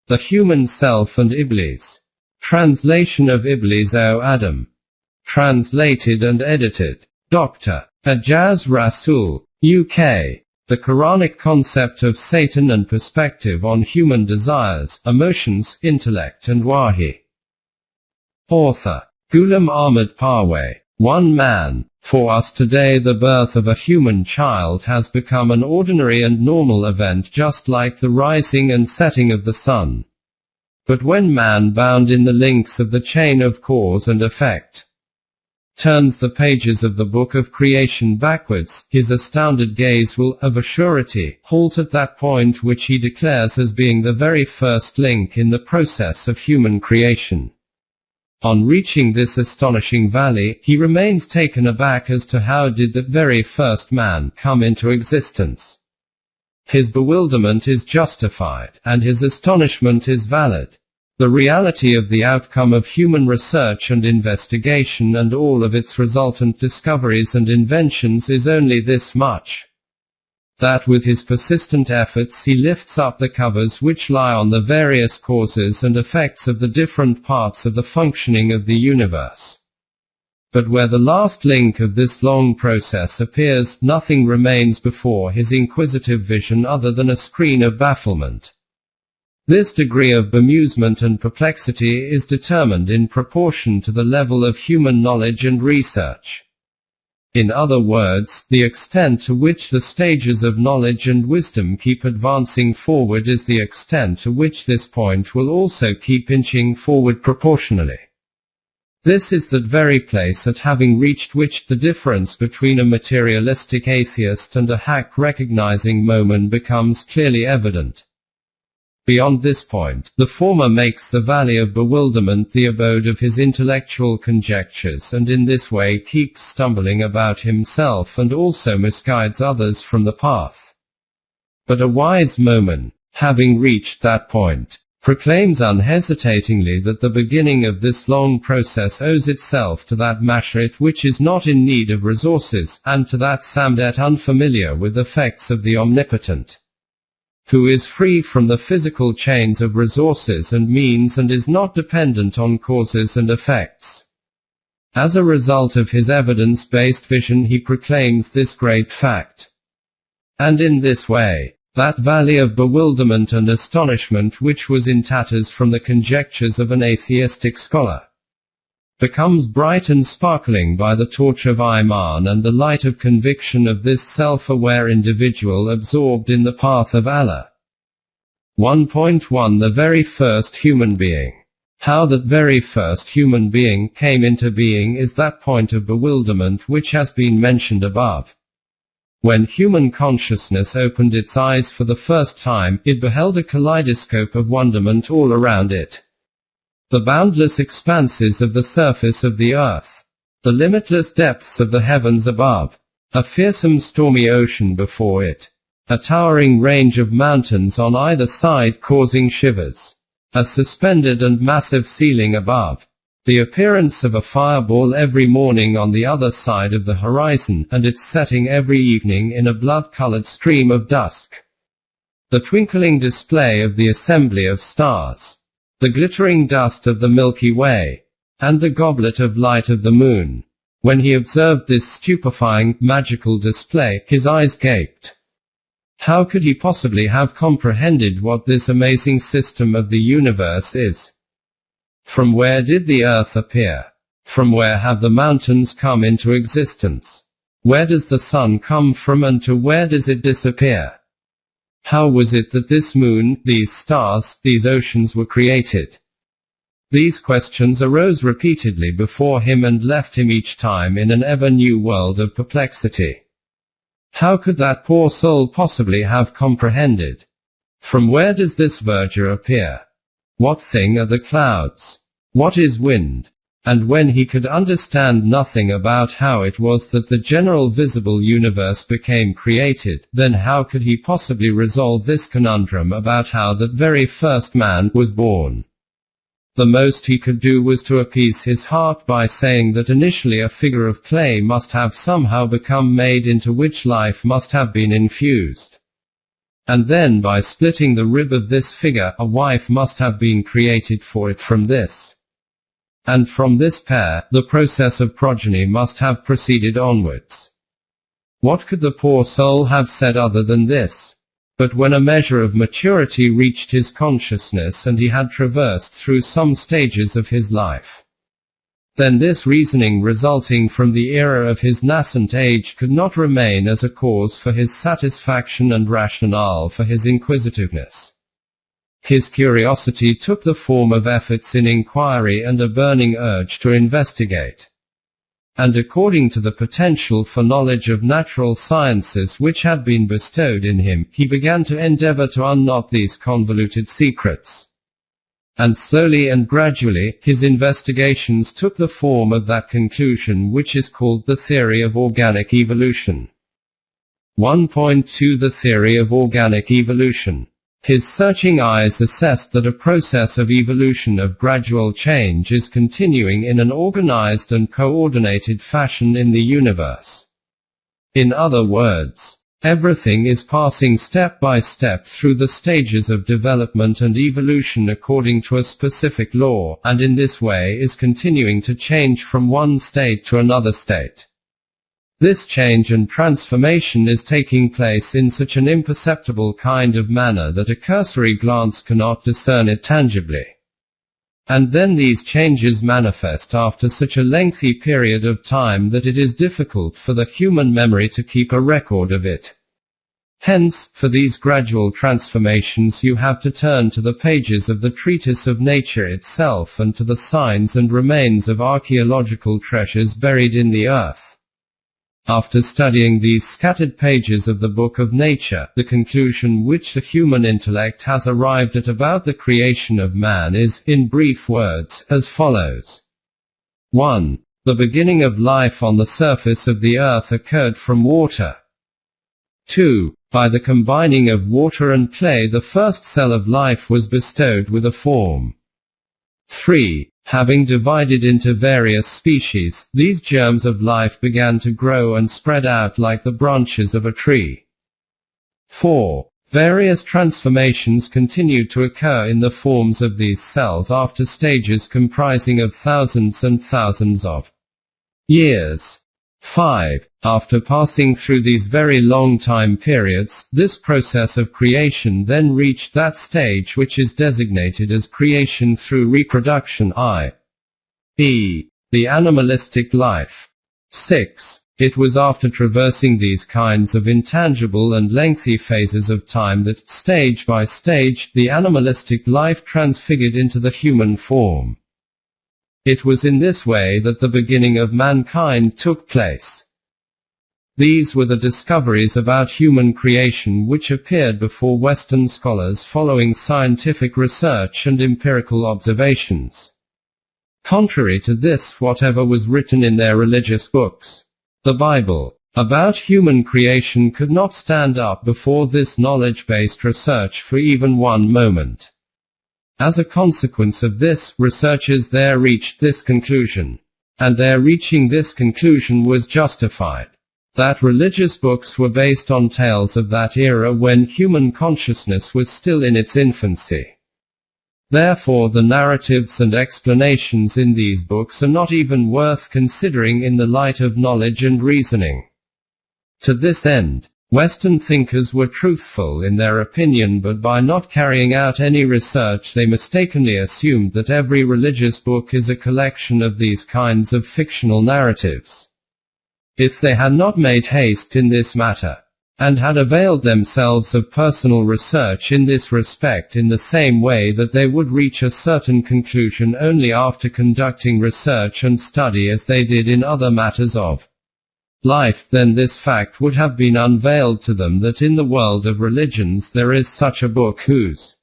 The Human Self and Iblees. Translation of Iblees O Adam. Translated and edited. Dr. Ajaz Rasool, UK. The Quranic Concept of Satan and Perspective on Human Desires, Emotions, Intellect and Wahi. Author. Ghulam Ahmad Parwez. One man. For us today the birth of a human child has become an ordinary and normal event, just like the rising and setting of the sun. But when man, bound in the links of the chain of cause and effect, turns the pages of the book of creation backwards, his astounded gaze will, of a surety, halt at that point which he declares as being the very first link in the process of human creation. On reaching this astonishing valley, he remains taken aback as to how did that very first man come into existence. His bewilderment is justified, and his astonishment is valid. The reality of the outcome of human research and investigation and all of its resultant discoveries and inventions is only this much: that with his persistent efforts he lifts up the covers which lie on the various causes and effects of the different parts of the functioning of the universe. But where the last link of this long process appears, nothing remains before his inquisitive vision other than a screen of bafflement. This degree of bemusement and perplexity is determined in proportion to the level of human knowledge and research. In other words, the extent to which the stages of knowledge and wisdom keep advancing forward is the extent to which this point will also keep inching forward proportionally. This is that very place at having reached which the difference between a materialistic atheist and a hack recognizing Momen becomes clearly evident. Beyond this point, the former makes the valley of bewilderment the abode of his intellectual conjectures, and in this way keeps stumbling about himself and also misguides others from the path. But a wise Momen, having reached that point, proclaims unhesitatingly that the beginning of this long process owes itself to that Mashrit which is not in need of resources, and to that Samdet unfamiliar with effects of the Omnipotent, who is free from the physical chains of resources and means and is not dependent on causes and effects. As a result of his evidence-based vision he proclaims this great fact. And in this way, that valley of bewilderment and astonishment which was in tatters from the conjectures of an atheistic scholar, becomes bright and sparkling by the torch of Iman and the light of conviction of this self-aware individual absorbed in the path of Allah. 1.1 The very first human being. How that very first human being came into being is that point of bewilderment which has been mentioned above. When human consciousness opened its eyes for the first time, it beheld a kaleidoscope of wonderment all around it. The boundless expanses of the surface of the earth, the limitless depths of the heavens above, a fearsome stormy ocean before it, a towering range of mountains on either side causing shivers, a suspended and massive ceiling above, the appearance of a fireball every morning on the other side of the horizon, and its setting every evening in a blood-colored stream of dusk, the twinkling display of the assembly of stars, the glittering dust of the Milky Way, and the goblet of light of the moon. When he observed this stupefying, magical display, his eyes gaped. How could he possibly have comprehended what this amazing system of the universe is? From where did the earth appear? From where have the mountains come into existence? Where does the sun come from and to where does it disappear? How was it that this moon, these stars, these oceans were created? These questions arose repeatedly before him and left him each time in an ever-new world of perplexity. How could that poor soul possibly have comprehended? From where does this verdure appear? What thing are the clouds? What is wind? And when he could understand nothing about how it was that the general visible universe became created, then how could he possibly resolve this conundrum about how that very first man was born? The most he could do was to appease his heart by saying that initially a figure of clay must have somehow become made into which life must have been infused. And then by splitting the rib of this figure, a wife must have been created for it from this. And from this pair, the process of progeny must have proceeded onwards. What could the poor soul have said other than this? But when a measure of maturity reached his consciousness and he had traversed through some stages of his life, then this reasoning resulting from the era of his nascent age could not remain as a cause for his satisfaction and rationale for his inquisitiveness. His curiosity took the form of efforts in inquiry and a burning urge to investigate. And according to the potential for knowledge of natural sciences which had been bestowed in him, he began to endeavor to unknot these convoluted secrets. And slowly and gradually, his investigations took the form of that conclusion which is called the theory of organic evolution. 1.2 The theory of organic evolution. His searching eyes assessed that a process of evolution of gradual change is continuing in an organized and coordinated fashion in the universe. In other words, everything is passing step by step through the stages of development and evolution according to a specific law, and in this way is continuing to change from one state to another state. This change and transformation is taking place in such an imperceptible kind of manner that a cursory glance cannot discern it tangibly. And then these changes manifest after such a lengthy period of time that it is difficult for the human memory to keep a record of it. Hence, for these gradual transformations you have to turn to the pages of the treatise of nature itself and to the signs and remains of archaeological treasures buried in the earth. After studying these scattered pages of the book of nature, the conclusion which the human intellect has arrived at about the creation of man is, in brief words, as follows. 1. The beginning of life on the surface of the earth occurred from water. 2. By the combining of water and clay the first cell of life was bestowed with a form. 3. Having divided into various species, these germs of life began to grow and spread out like the branches of a tree. 4. Various transformations continued to occur in the forms of these cells after stages comprising of thousands and thousands of years. 5. After passing through these very long time periods, this process of creation then reached that stage which is designated as creation through reproduction, i.e., the animalistic life. 6. It was after traversing these kinds of intangible and lengthy phases of time that, stage by stage, the animalistic life transfigured into the human form. It was in this way that the beginning of mankind took place. These were the discoveries about human creation which appeared before Western scholars following scientific research and empirical observations. Contrary to this, whatever was written in their religious books, the Bible, about human creation could not stand up before this knowledge-based research for even one moment. As a consequence of this, researchers there reached this conclusion. And their reaching this conclusion was justified. That religious books were based on tales of that era when human consciousness was still in its infancy. Therefore the narratives and explanations in these books are not even worth considering in the light of knowledge and reasoning. To this end, Western thinkers were truthful in their opinion, but by not carrying out any research they mistakenly assumed that every religious book is a collection of these kinds of fictional narratives. If they had not made haste in this matter, and had availed themselves of personal research in this respect in the same way that they would reach a certain conclusion only after conducting research and study as they did in other matters of life, then this fact would have been unveiled to them that in the world of religions there is such a book whose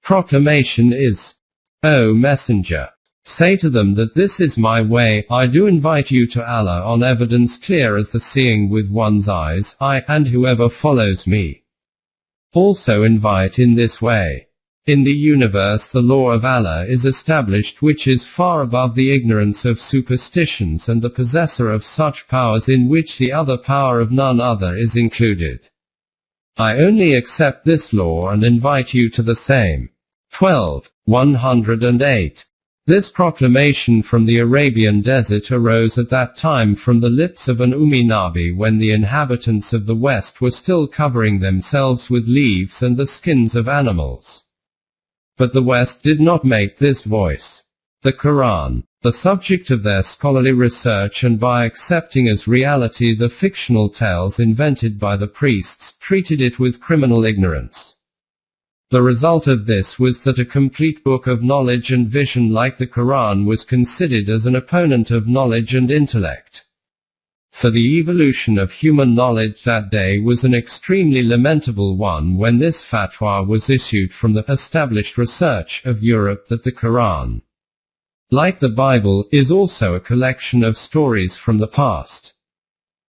proclamation is, O Messenger, say to them that this is my way, I do invite you to Allah on evidence clear as the seeing with one's eyes, and whoever follows me also invite in this way. In the universe the law of Allah is established which is far above the ignorance of superstitions and the possessor of such powers in which the other power of none other is included. I only accept this law and invite you to the same. 12:108. This proclamation from the Arabian desert arose at that time from the lips of an Ummi Nabi when the inhabitants of the West were still covering themselves with leaves and the skins of animals. But the West did not make this voice, the Quran, the subject of their scholarly research, and by accepting as reality the fictional tales invented by the priests, treated it with criminal ignorance. The result of this was that a complete book of knowledge and vision like the Quran was considered as an opponent of knowledge and intellect. For the evolution of human knowledge that day was an extremely lamentable one when this fatwa was issued from the established research of Europe that the Quran, like the Bible, is also a collection of stories from the past.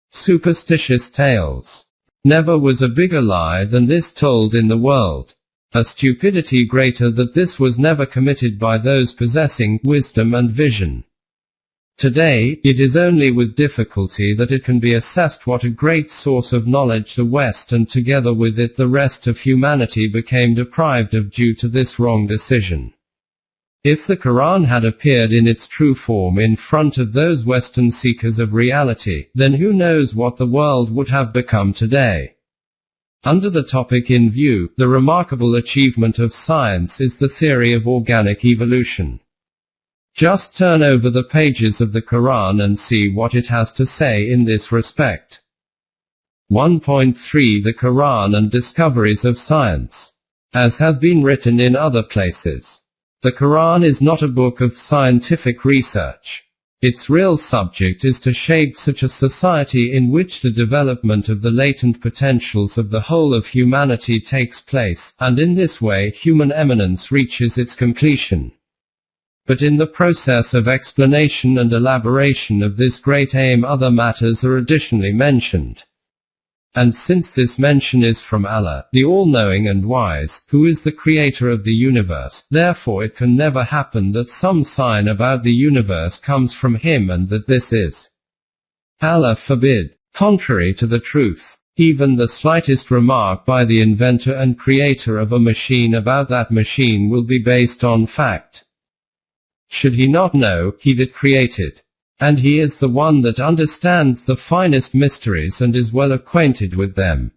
Superstitious tales. Never was a bigger lie than this told in the world. A stupidity greater that this was never committed by those possessing wisdom and vision. Today, it is only with difficulty that it can be assessed what a great source of knowledge the West and together with it the rest of humanity became deprived of due to this wrong decision. If the Quran had appeared in its true form in front of those Western seekers of reality, then who knows what the world would have become today. Under the topic in view, the remarkable achievement of science is the theory of organic evolution. Just turn over the pages of the Quran and see what it has to say in this respect. 1.3 The Quran and Discoveries of Science. As has been written in other places, the Quran is not a book of scientific research. Its real subject is to shape such a society in which the development of the latent potentials of the whole of humanity takes place, and in this way human eminence reaches its completion. But in the process of explanation and elaboration of this great aim other matters are additionally mentioned. And since this mention is from Allah, the all-knowing and wise, who is the creator of the universe, therefore it can never happen that some sign about the universe comes from him and that this is, Allah forbid, contrary to the truth. Even the slightest remark by the inventor and creator of a machine about that machine will be based on fact. Should he not know, he that created? And he is the one that understands the finest mysteries and is well acquainted with them.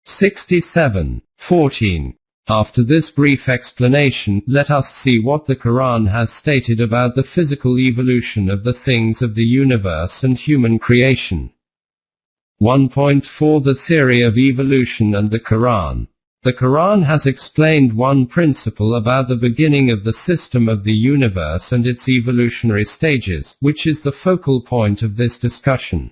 67:14. After this brief explanation, let us see what the Quran has stated about the physical evolution of the things of the universe and human creation. 1.4 The theory of evolution and the Quran. The Quran has explained one principle about the beginning of the system of the universe and its evolutionary stages, which is the focal point of this discussion.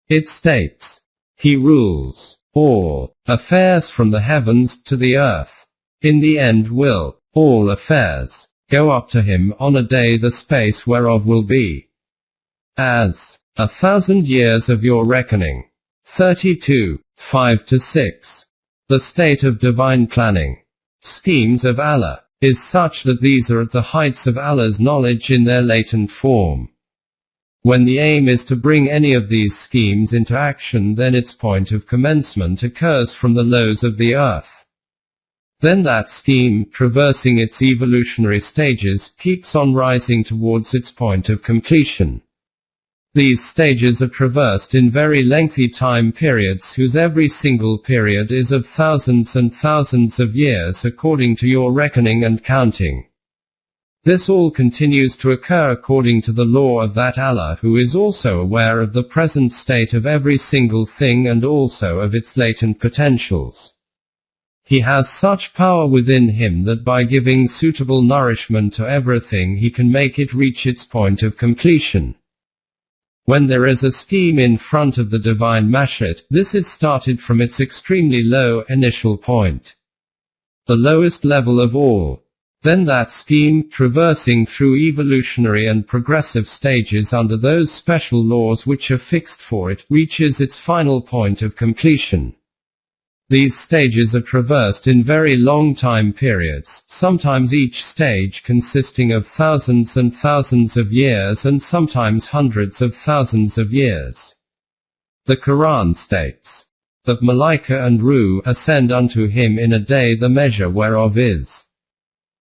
It states, He rules all affairs from the heavens to the earth. In the end will all affairs go up to him on a day the space whereof will be as 1,000 years of your reckoning. 32:5-6. The state of divine planning, schemes of Allah, is such that these are at the heights of Allah's knowledge in their latent form. When the aim is to bring any of these schemes into action, then its point of commencement occurs from the lows of the earth. Then that scheme, traversing its evolutionary stages, keeps on rising towards its point of completion. These stages are traversed in very lengthy time periods whose every single period is of thousands and thousands of years according to your reckoning and counting. This all continues to occur according to the law of that Allah who is also aware of the present state of every single thing and also of its latent potentials. He has such power within him that by giving suitable nourishment to everything he can make it reach its point of completion. When there is a scheme in front of the divine mash'at, this is started from its extremely low initial point, the lowest level of all. Then that scheme, traversing through evolutionary and progressive stages under those special laws which are fixed for it, reaches its final point of completion. These stages are traversed in very long time periods, sometimes each stage consisting of thousands and thousands of years and sometimes hundreds of thousands of years. The Quran states, that Malaika and Ruh ascend unto him in a day the measure whereof is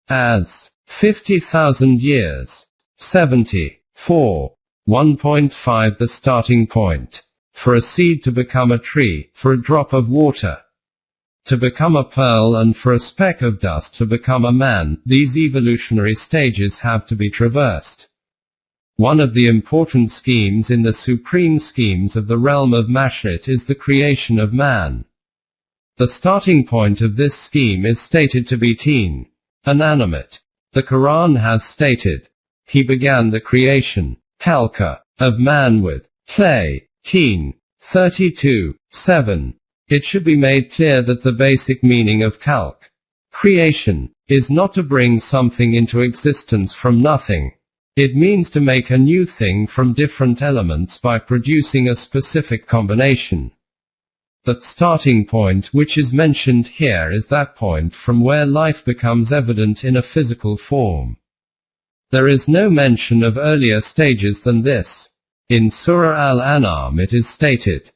as 50,000 years. 74. 1.5 The starting point. For a seed to become a tree, for a drop of water to become a pearl, and for a speck of dust to become a man, these evolutionary stages have to be traversed. One of the important schemes in the supreme schemes of the realm of Mashrit is the creation of man. The starting point of this scheme is stated to be teen, inanimate. The Quran has stated, He began the creation, Khalqa, of man with clay, teen. 32:7. It should be made clear that the basic meaning of khalq, creation, is not to bring something into existence from nothing. It means to make a new thing from different elements by producing a specific combination. That starting point which is mentioned here is that point from where life becomes evident in a physical form. There is no mention of earlier stages than this. In Surah Al-An'am it is stated,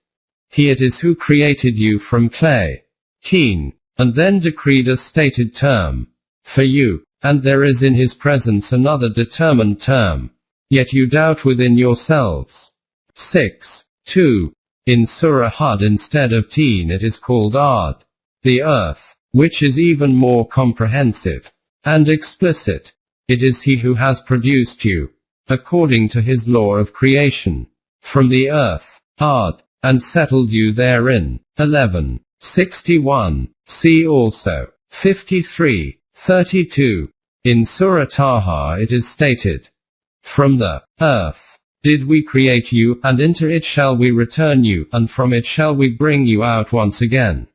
He it is who created you from clay, teen, and then decreed a stated term for you, and there is in his presence another determined term, yet you doubt within yourselves. 6:2. In Surah Hud instead of teen it is called Ard, the earth, which is even more comprehensive and explicit. It is he who has produced you, according to his law of creation, from the earth, Ard, and settled you therein. 11:61. See also 53:32. In Surah Taha it is stated, From the earth did we create you, and into it shall we return you, and from it shall we bring you out once again.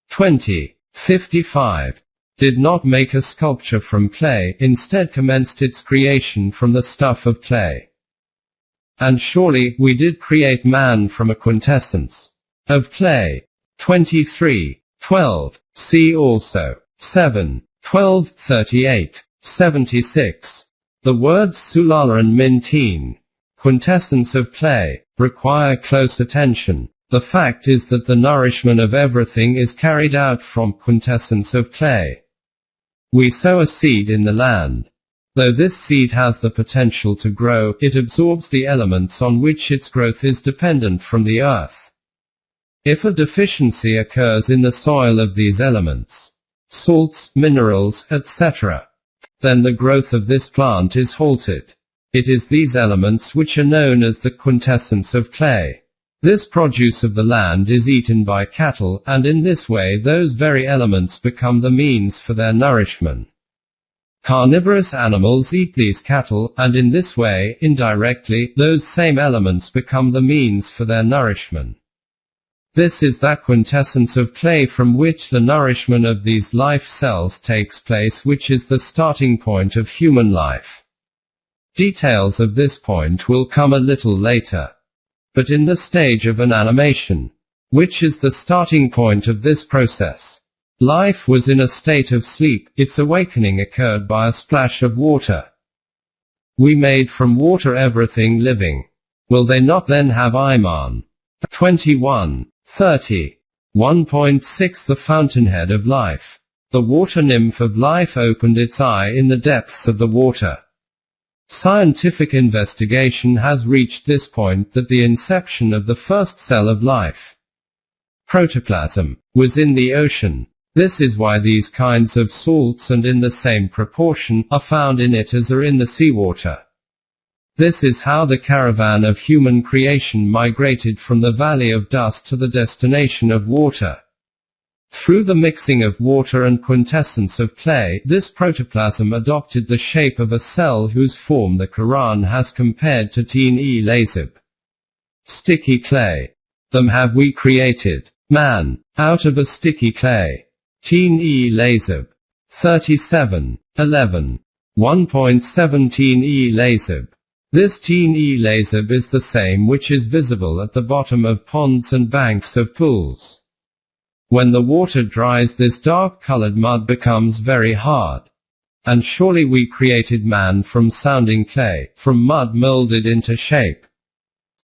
20:55. Did not make a sculpture from clay, instead commenced its creation from the stuff of clay. And surely, we did create man from a quintessence of clay. 23:12. See also 7:12-38, 76. The words sulala and min teen, quintessence of clay, require close attention. The fact is that the nourishment of everything is carried out from quintessence of clay. We sow a seed in the land. Though this seed has the potential to grow, it absorbs the elements on which its growth is dependent from the earth. If a deficiency occurs in the soil of these elements, salts, minerals, etc., then the growth of this plant is halted. It is these elements which are known as the quintessence of clay. This produce of the land is eaten by cattle, and in this way those very elements become the means for their nourishment. Carnivorous animals eat these cattle, and in this way, indirectly, those same elements become the means for their nourishment. This is that quintessence of clay from which the nourishment of these life cells takes place, which is the starting point of human life. Details of this point will come a little later. But in the stage of an animation, which is the starting point of this process, life was in a state of sleep. Its awakening occurred by a splash of water. We made from water everything living. Will they not then have Iman? 21:30. 1.6 The fountainhead of life. The water nymph of life opened its eye in the depths of the water. Scientific investigation has reached this point that the inception of the first cell of life, protoplasm, was in the ocean. This is why these kinds of salts and in the same proportion are found in it as are in the seawater. This is how the caravan of human creation migrated from the valley of dust to the destination of water. Through the mixing of water and quintessence of clay, this protoplasm adopted the shape of a cell whose form the Quran has compared to teen-e-lazib, sticky clay. Them have we created, man, out of a sticky clay. Teen-e-lazib. 37:11. 1.7 Teen-e-lazib. This teen-e-lazib is the same which is visible at the bottom of ponds and banks of pools. When the water dries, this dark-colored mud becomes very hard. And surely we created man from sounding clay, from mud molded into shape.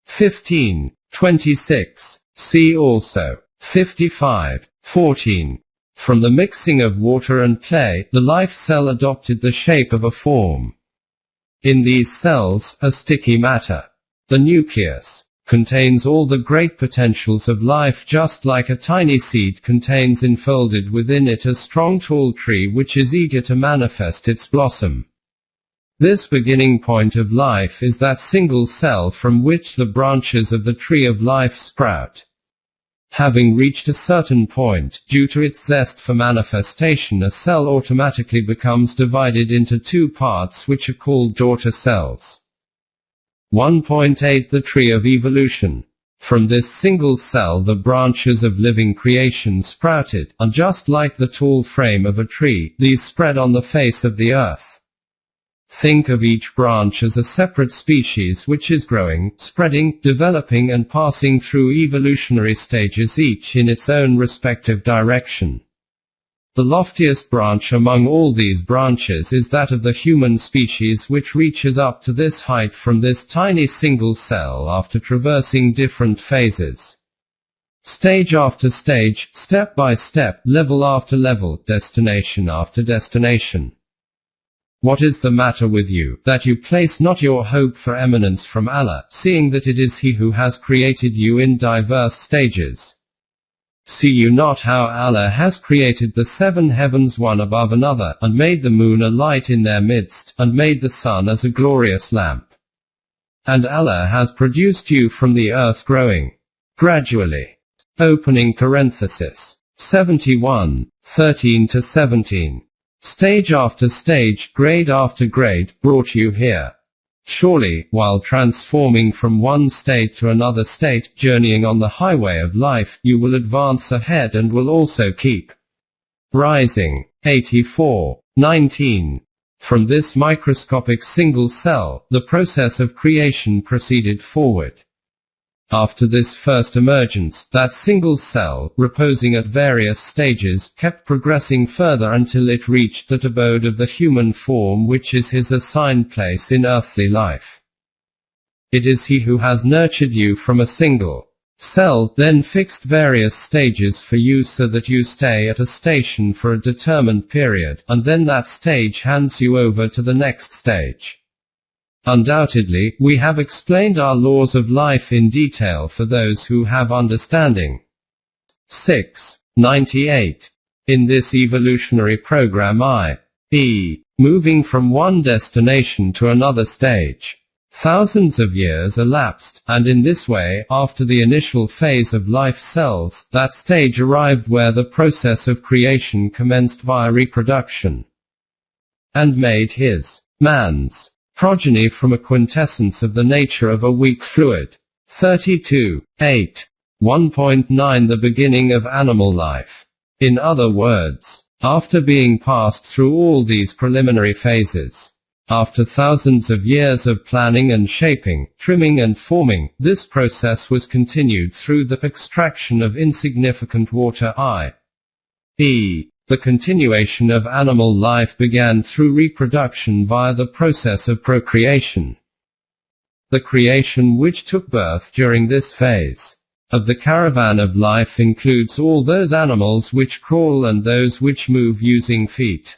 15:26. See also 55. 14. From the mixing of water and clay, the life cell adopted the shape of a form. In these cells, a sticky matter, the nucleus, contains all the great potentials of life, just like a tiny seed contains enfolded within it a strong tall tree which is eager to manifest its blossom. This beginning point of life is that single cell from which the branches of the tree of life sprout. Having reached a certain point, due to its zest for manifestation, a cell automatically becomes divided into two parts which are called daughter cells. 1.8 The tree of evolution. From this single cell the branches of living creation sprouted, and just like the tall frame of a tree, these spread on the face of the earth. Think of each branch as a separate species which is growing, spreading, developing and passing through evolutionary stages, each in its own respective direction. The loftiest branch among all these branches is that of the human species, which reaches up to this height from this tiny single cell after traversing different phases. Stage after stage, step by step, level after level, destination after destination. What is the matter with you, that you place not your hope for eminence from Allah, seeing that it is He who has created you in diverse stages? See you not how Allah has created the 7 heavens one above another, and made the moon a light in their midst, and made the sun as a glorious lamp? And Allah has produced you from the earth growing gradually. Opening parenthesis. 71, 13-17. Stage after stage, grade after grade, brought you here. Surely, while transforming from one state to another state, journeying on the highway of life, you will advance ahead and will also keep rising. 84. 19. From this microscopic single cell, the process of creation proceeded forward. After this first emergence, that single cell, reposing at various stages, kept progressing further until it reached that abode of the human form which is his assigned place in earthly life. It is he who has nurtured you from a single cell, then fixed various stages for you so that you stay at a station for a determined period, and then that stage hands you over to the next stage. Undoubtedly, we have explained our laws of life in detail for those who have understanding. 6. 98. In this evolutionary program i.e., moving from one destination to another stage, thousands of years elapsed, and in this way, after the initial phase of life cells, that stage arrived where the process of creation commenced via reproduction, and made man's progeny from a quintessence of the nature of a weak fluid. 32. 8. 1.9 The beginning of animal life. In other words, after being passed through all these preliminary phases, after thousands of years of planning and shaping, trimming and forming, this process was continued through the extraction of insignificant water i.e., the continuation of animal life began through reproduction via the process of procreation. The creation which took birth during this phase of the caravan of life includes all those animals which crawl and those which move using feet.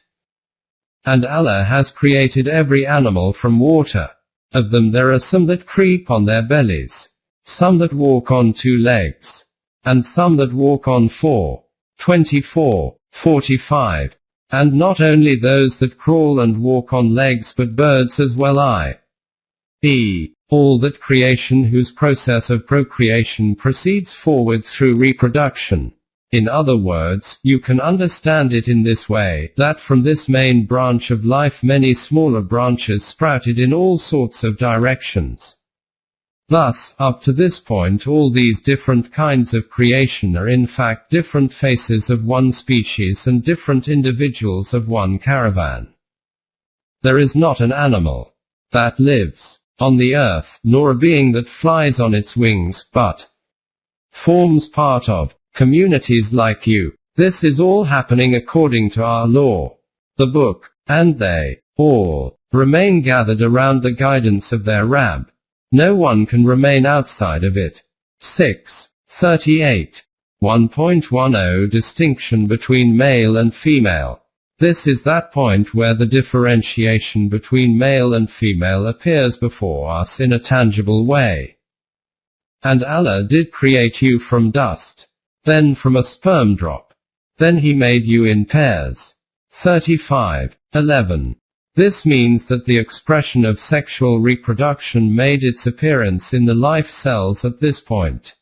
And Allah has created every animal from water. Of them there are some that creep on their bellies, some that walk on 2 legs, and some that walk on 4. 24. 45. And not only those that crawl and walk on legs but birds as well i.e., all that creation whose process of procreation proceeds forward through reproduction. In other words, you can understand it in this way, that from this main branch of life many smaller branches sprouted in all sorts of directions. Thus, up to this point all these different kinds of creation are in fact different faces of one species and different individuals of one caravan. There is not an animal that lives on the earth, nor a being that flies on its wings, but forms part of communities like you. This is all happening according to our law, the book, and they all remain gathered around the guidance of their Rabb. No one can remain outside of it. 6. 38. 1.10 Distinction between male and female. This is that point where the differentiation between male and female appears before us in a tangible way. And Allah did create you from dust, then from a sperm drop. Then He made you in pairs. 35:11. This means that the expression of sexual reproduction made its appearance in the life cells at this point.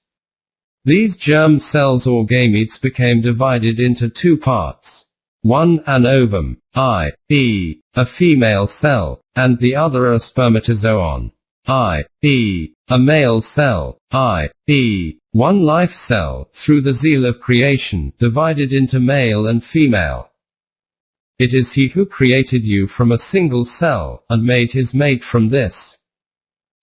These germ cells or gametes became divided into two parts. One an ovum, i.e., a female cell, and the other a spermatozoon, i.e., a male cell, i.e., one life cell, through the zeal of creation, divided into male and female. It is He who created you from a single cell, and made His mate from this.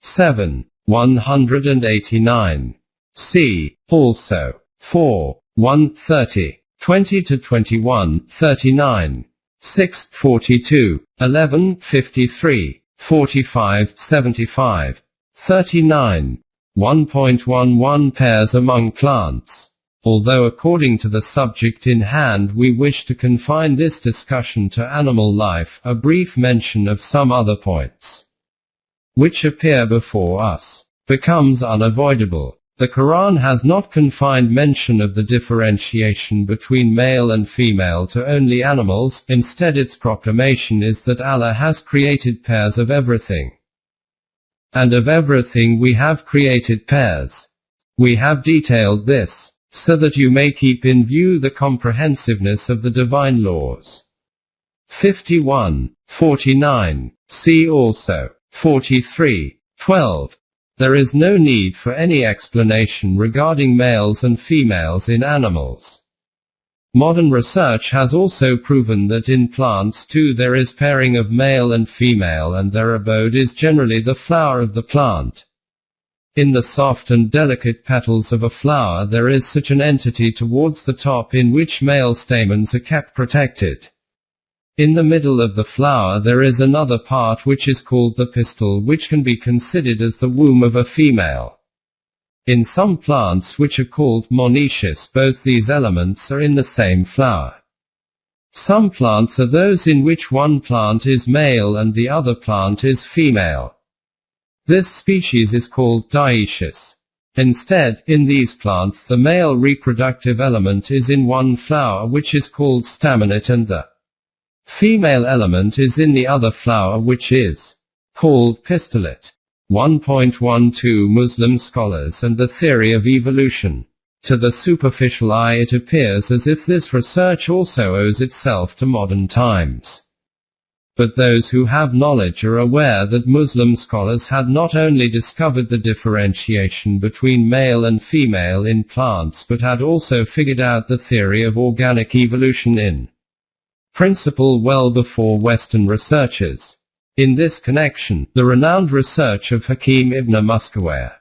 189. See also 4:130, 20-21:39, 6:42, 11:53, 45:75, 39. 1.11 Pairs among plants. Although according to the subject in hand we wish to confine this discussion to animal life, a brief mention of some other points which appear before us becomes unavoidable. The Quran has not confined mention of the differentiation between male and female to only animals, instead its proclamation is that Allah has created pairs of everything. And of everything we have created pairs. We have detailed this, so that you may keep in view the comprehensiveness of the divine laws. 51:49. See also 43:12. There is no need for any explanation regarding males and females in animals. Modern research has also proven that in plants too there is pairing of male and female, and their abode is generally the flower of the plant. In the soft and delicate petals of a flower there is such an entity towards the top in which male stamens are kept protected. In the middle of the flower there is another part which is called the pistil, which can be considered as the womb of a female. In some plants which are called monoecious both these elements are in the same flower. Some plants are those in which one plant is male and the other plant is female. This species is called dioecious. Instead, in these plants the male reproductive element is in one flower which is called staminate, and the female element is in the other flower which is called pistillate. 1.12 Muslim scholars and the theory of evolution. To the superficial eye it appears as if this research also owes itself to modern times. But those who have knowledge are aware that Muslim scholars had not only discovered the differentiation between male and female in plants but had also figured out the theory of organic evolution in principle well before Western researchers. In this connection, the renowned research of Hakim ibn Muskawayh,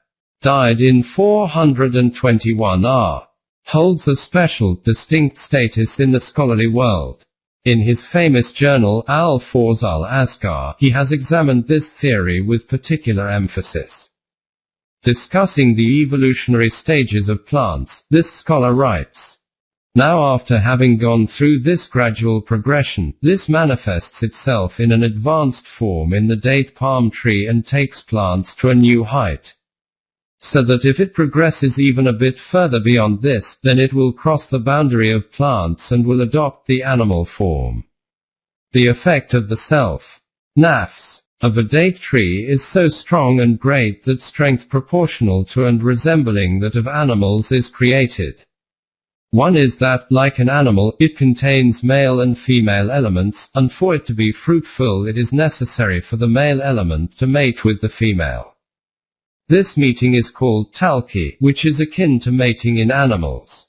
died in 421 R, holds a special, distinct status in the scholarly world. In his famous journal Al-Fawz al-Asghar, he has examined this theory with particular emphasis. Discussing the evolutionary stages of plants, this scholar writes, "Now after having gone through this gradual progression, this manifests itself in an advanced form in the date palm tree and takes plants to a new height. So that if it progresses even a bit further beyond this, then it will cross the boundary of plants and will adopt the animal form. The effect of the self, nafs, of a date tree is so strong and great that strength proportional to and resembling that of animals is created. One is that, like an animal, it contains male and female elements, and for it to be fruitful it is necessary for the male element to mate with the female. This meeting is called talqi, which is akin to mating in animals.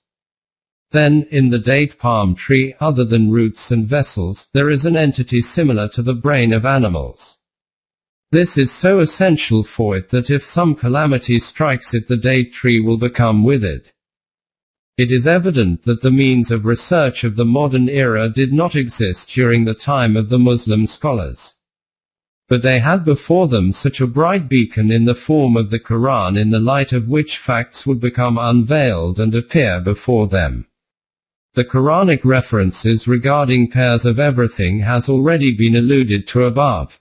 Then, in the date palm tree, other than roots and vessels, there is an entity similar to the brain of animals. This is so essential for it that if some calamity strikes it, the date tree will become withered. It is evident that the means of research of the modern era did not exist during the time of the Muslim scholars. But they had before them such a bright beacon in the form of the Quran, in the light of which facts would become unveiled and appear before them. The Quranic references regarding pairs of everything has already been alluded to above.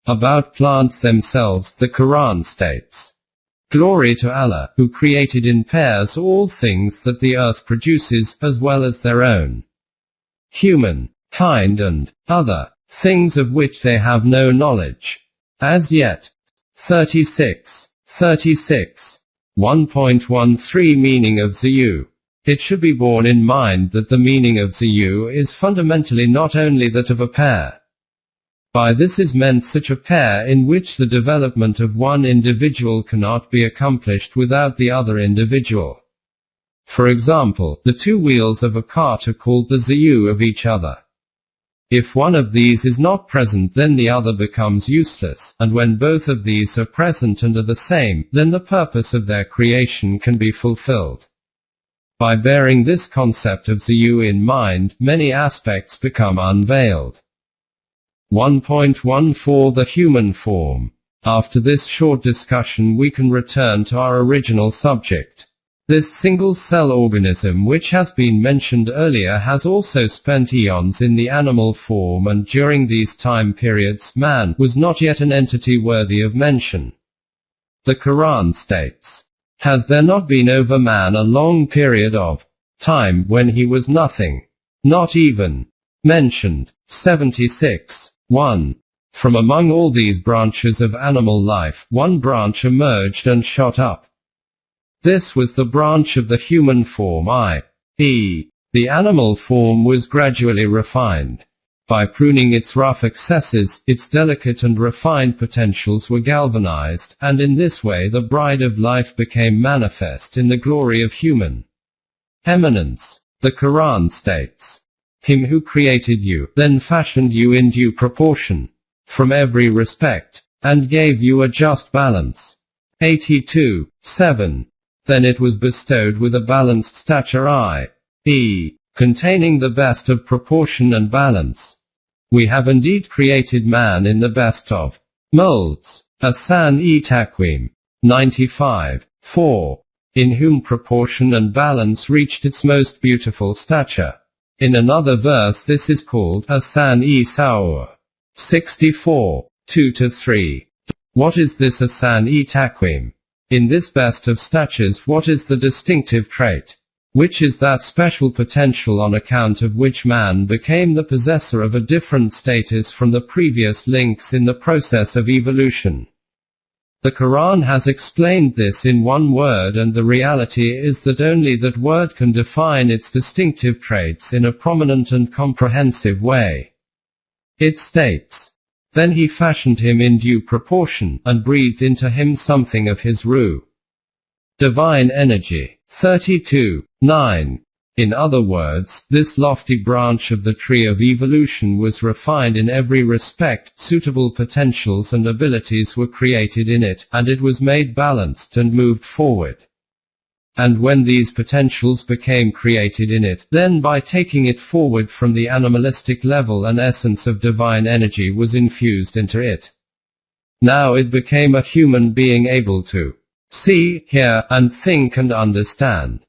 About plants themselves, the Quran states, "Glory to Allah, who created in pairs all things that the earth produces, as well as their own human kind and other things of which they have no knowledge as yet." 36. 1.13 Meaning of Ziyu. It should be borne in mind that the meaning of Ziyu is fundamentally not only that of a pair. By this is meant such a pair in which the development of one individual cannot be accomplished without the other individual. For example, the two wheels of a cart are called the Ziyu of each other. If one of these is not present, then the other becomes useless, and when both of these are present and are the same, then the purpose of their creation can be fulfilled. By bearing this concept of Ziyu in mind, many aspects become unveiled. 1.14 The human form. After this short discussion we can return to our original subject. This single-cell organism which has been mentioned earlier has also spent eons in the animal form, and during these time periods man was not yet an entity worthy of mention. The Quran states, "Has there not been over man a long period of time when he was nothing, not even mentioned?" 76. 1. From among all these branches of animal life, one branch emerged and shot up. This was the branch of the human form, i.e., the animal form was gradually refined. By pruning its rough excesses, its delicate and refined potentials were galvanized, and in this way the bride of life became manifest in the glory of human eminence. The Quran states, "Him who created you, then fashioned you in due proportion, from every respect, and gave you a just balance." 82. 7. Then it was bestowed with a balanced stature, i.e., containing the best of proportion and balance. We have indeed created man in the best of molds. Ahsan-e Taqweem. 95. 4. In whom proportion and balance reached its most beautiful stature. In another verse this is called Ahsan-e Sawr. 64. 2-3. What is this Ahsan-e Taqweem? In this best of statures, what is the distinctive trait? Which is that special potential on account of which man became the possessor of a different status from the previous links in the process of evolution? The Quran has explained this in one word, and the reality is that only that word can define its distinctive traits in a prominent and comprehensive way. It states, "Then he fashioned him in due proportion, and breathed into him something of his ruh." Divine energy. 32. 9. In other words, this lofty branch of the tree of evolution was refined in every respect, suitable potentials and abilities were created in it, and it was made balanced and moved forward. And when these potentials became created in it, then by taking it forward from the animalistic level, an essence of divine energy was infused into it. Now it became a human being able to see, hear, and think and understand.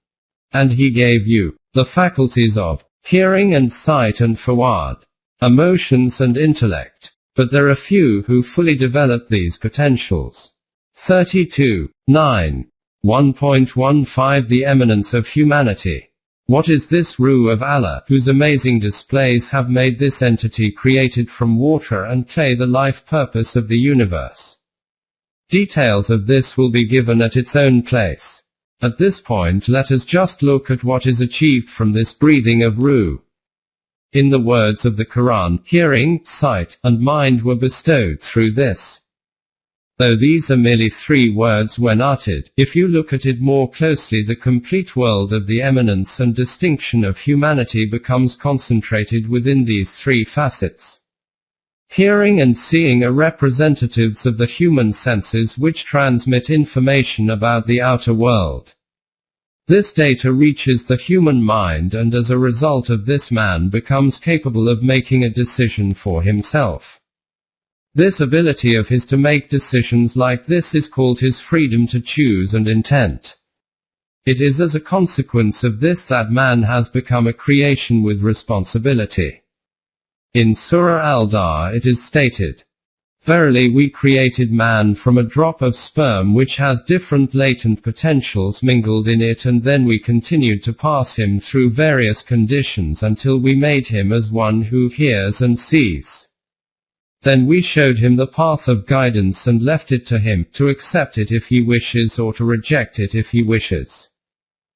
And he gave you the faculties of hearing and sight and fawad, emotions and intellect. But there are few who fully develop these potentials. 32. 9. 1.15 The eminence of humanity. What is this ruh of Allah, whose amazing displays have made this entity created from water and clay the life purpose of the universe? Details of this will be given at its own place. At this point let us just look at what is achieved from this breathing of ruh. In the words of the Quran, hearing, sight, and mind were bestowed through this. Though these are merely 3 words when uttered, if you look at it more closely, the complete world of the eminence and distinction of humanity becomes concentrated within these 3 facets. Hearing and seeing are representatives of the human senses which transmit information about the outer world. This data reaches the human mind, and as a result of this man becomes capable of making a decision for himself. This ability of his to make decisions like this is called his freedom to choose and intent. It is as a consequence of this that man has become a creation with responsibility. In Surah Al-Dar it is stated, "Verily we created man from a drop of sperm which has different latent potentials mingled in it, and then we continued to pass him through various conditions until we made him as one who hears and sees. Then we showed him the path of guidance and left it to him, to accept it if he wishes or to reject it if he wishes."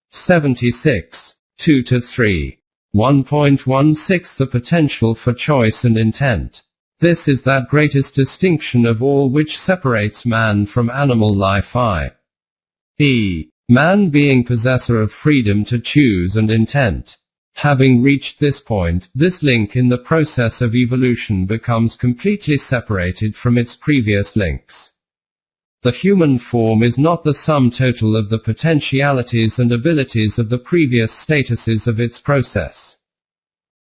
76. 2-3. 1.16 The potential for choice and intent. This is that greatest distinction of all which separates man from animal life, i.e., man being possessor of freedom to choose and intent. Having reached this point, this link in the process of evolution becomes completely separated from its previous links. The human form is not the sum total of the potentialities and abilities of the previous statuses of its process.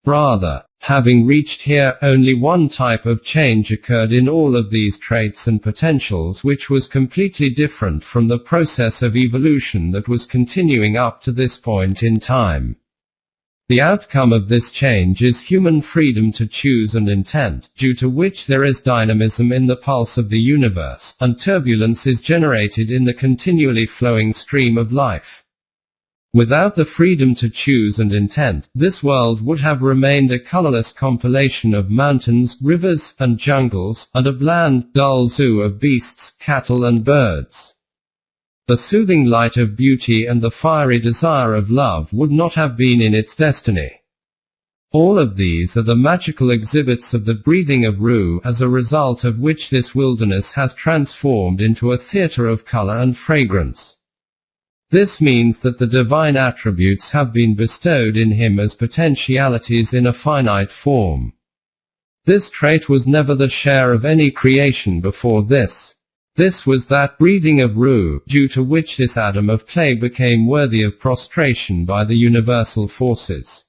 Rather, having reached here, only one type of change occurred in all of these traits and potentials, which was completely different from the process of evolution that was continuing up to this point in time. The outcome of this change is human freedom to choose and intent, due to which there is dynamism in the pulse of the universe, and turbulence is generated in the continually flowing stream of life. Without the freedom to choose and intent, this world would have remained a colorless compilation of mountains, rivers, and jungles, and a bland, dull zoo of beasts, cattle and birds. The soothing light of beauty and the fiery desire of love would not have been in its destiny. All of these are the magical exhibits of the breathing of Ruh, as a result of which this wilderness has transformed into a theater of color and fragrance. This means that the divine attributes have been bestowed in him as potentialities in a finite form. This trait was never the share of any creation before this. This was that breathing of Ruh, due to which this atom of clay became worthy of prostration by the universal forces.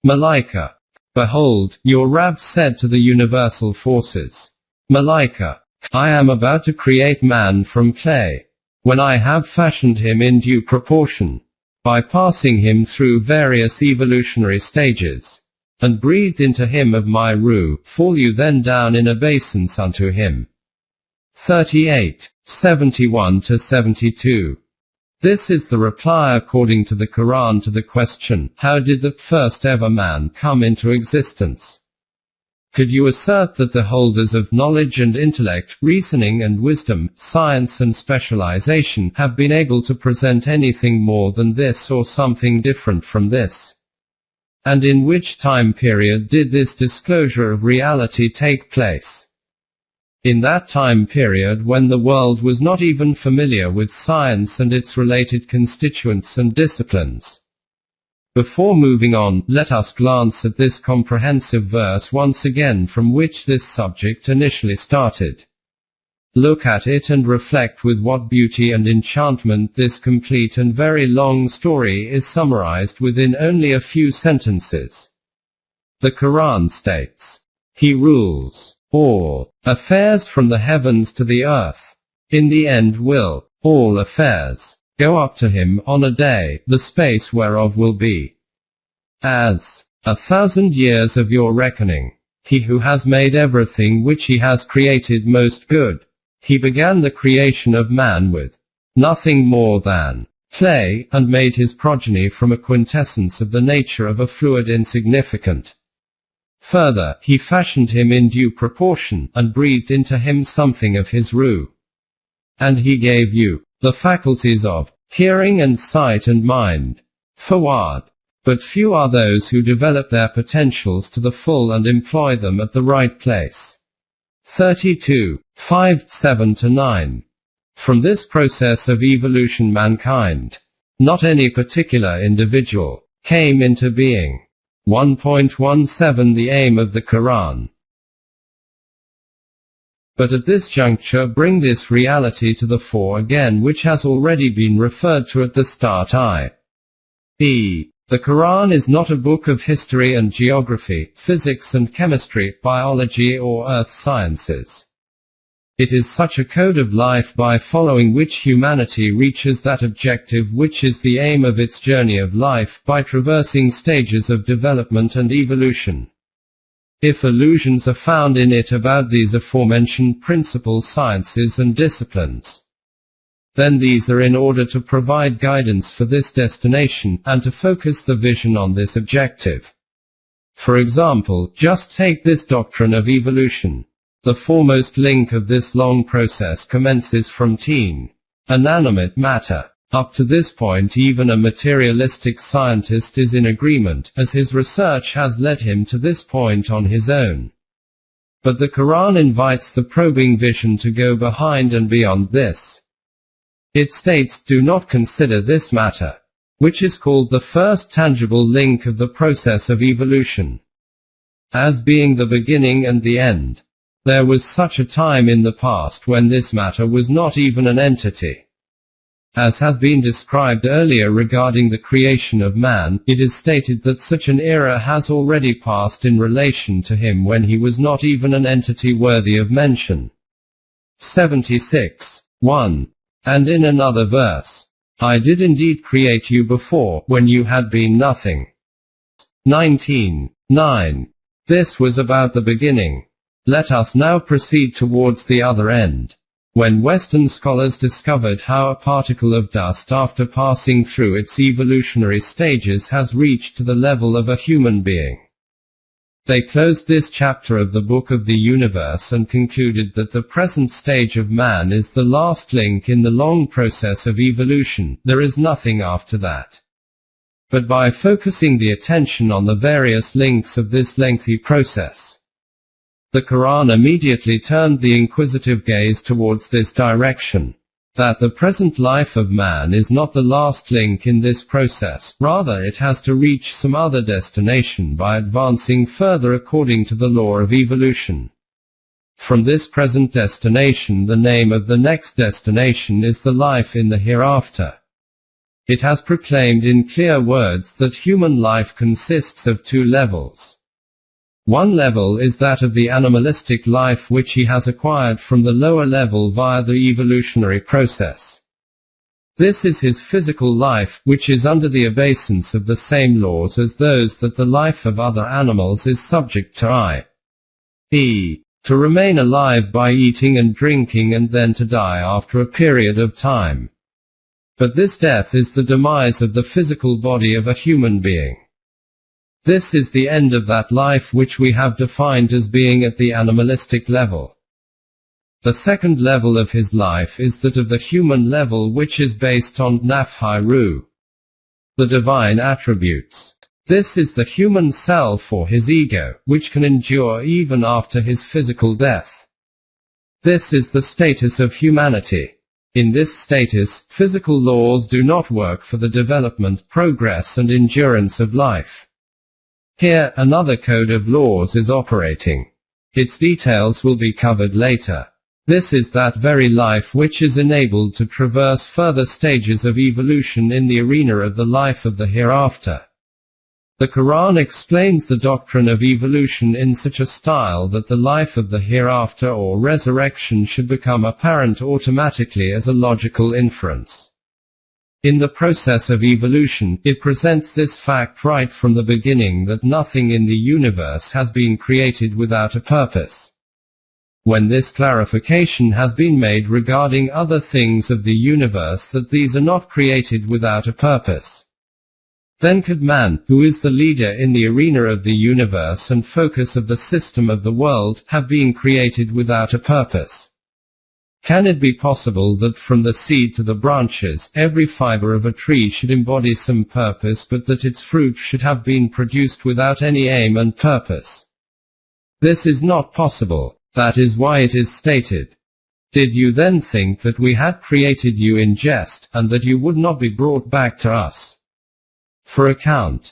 Malaika. Behold, your Rabb said to the universal forces, Malaika, I am about to create man from clay. When I have fashioned him in due proportion, by passing him through various evolutionary stages, and breathed into him of my Ruh, fall you then down in obeisance unto him. 38. 71-72. This is the reply according to the Quran to the question, how did the first ever man come into existence? Could you assert that the holders of knowledge and intellect, reasoning and wisdom, science and specialization, have been able to present anything more than this or something different from this? And in which time period did this disclosure of reality take place? In that time period when the world was not even familiar with science and its related constituents and disciplines. Before moving on, let us glance at this comprehensive verse once again from which this subject initially started. Look at it and reflect with what beauty and enchantment this complete and very long story is summarized within only a few sentences. The Quran states, He rules all affairs from the heavens to the earth. In the end will all affairs go up to him on a day, the space whereof will be as 1,000 years of your reckoning. He who has made everything which he has created most good. He began the creation of man with nothing more than clay, and made his progeny from a quintessence of the nature of a fluid insignificant. Further, he fashioned him in due proportion, and breathed into him something of his Ruh. And he gave you the faculties of hearing and sight and mind. Fawad. But few are those who develop their potentials to the full and employ them at the right place. 32. 5-7-9. From this process of evolution mankind, not any particular individual, came into being. 1.17 The aim of the Quran. But at this juncture bring this reality to the fore again which has already been referred to at the start, i.e., The Quran is not a book of history and geography, physics and chemistry, biology or earth sciences. It is such a code of life by following which humanity reaches that objective which is the aim of its journey of life, by traversing stages of development and evolution. If allusions are found in it about these aforementioned principal sciences and disciplines, then these are in order to provide guidance for this destination, and to focus the vision on this objective. For example, just take this doctrine of evolution. The foremost link of this long process commences from inanimate matter. Up to this point even a materialistic scientist is in agreement, as his research has led him to this point on his own. But the Quran invites the probing vision to go behind and beyond this. It states, do not consider this matter, which is called the first tangible link of the process of evolution, as being the beginning and the end. There was such a time in the past when this matter was not even an entity. As has been described earlier regarding the creation of man, it is stated that such an era has already passed in relation to him when he was not even an entity worthy of mention. 76:1. And in another verse, I did indeed create you before, when you had been nothing. 19:9. This was about the beginning. Let us now proceed towards the other end. When Western scholars discovered how a particle of dust after passing through its evolutionary stages has reached to the level of a human being, they closed this chapter of the Book of the Universe and concluded that the present stage of man is the last link in the long process of evolution. There is nothing after that. But by focusing the attention on the various links of this lengthy process, the Quran immediately turned the inquisitive gaze towards this direction, that the present life of man is not the last link in this process, rather it has to reach some other destination by advancing further according to the law of evolution. From this present destination, the name of the next destination is the life in the hereafter. It has proclaimed in clear words that human life consists of two levels. One level is that of the animalistic life which he has acquired from the lower level via the evolutionary process. This is his physical life, which is under the obeisance of the same laws as those that the life of other animals is subject to, i.e., to remain alive by eating and drinking and then to die after a period of time. But this death is the demise of the physical body of a human being. This is the end of that life which we have defined as being at the animalistic level. The second level of his life is that of the human level, which is based on nafhi, the divine attributes. This is the human self or his ego, which can endure even after his physical death. This is the status of humanity. In this status, physical laws do not work for the development, progress and endurance of life. Here, another code of laws is operating. Its details will be covered later. This is that very life which is enabled to traverse further stages of evolution in the arena of the life of the hereafter. The Quran explains the doctrine of evolution in such a style that the life of the hereafter or resurrection should become apparent automatically as a logical inference. In the process of evolution, it presents this fact right from the beginning that nothing in the universe has been created without a purpose. When this clarification has been made regarding other things of the universe, that these are not created without a purpose, then could man, who is the leader in the arena of the universe and focus of the system of the world, have been created without a purpose? Can it be possible that from the seed to the branches, every fiber of a tree should embody some purpose, but that its fruit should have been produced without any aim and purpose? This is not possible. That is why it is stated, "Did you then think that we had created you in jest, and that you would not be brought back to us for account?"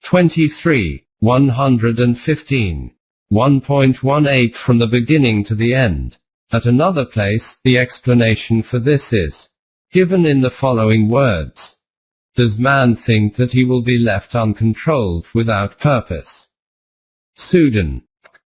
23:115. 1.18 From the beginning to the end. At another place, the explanation for this is given in the following words. Does man think that he will be left uncontrolled, without purpose? Sudan.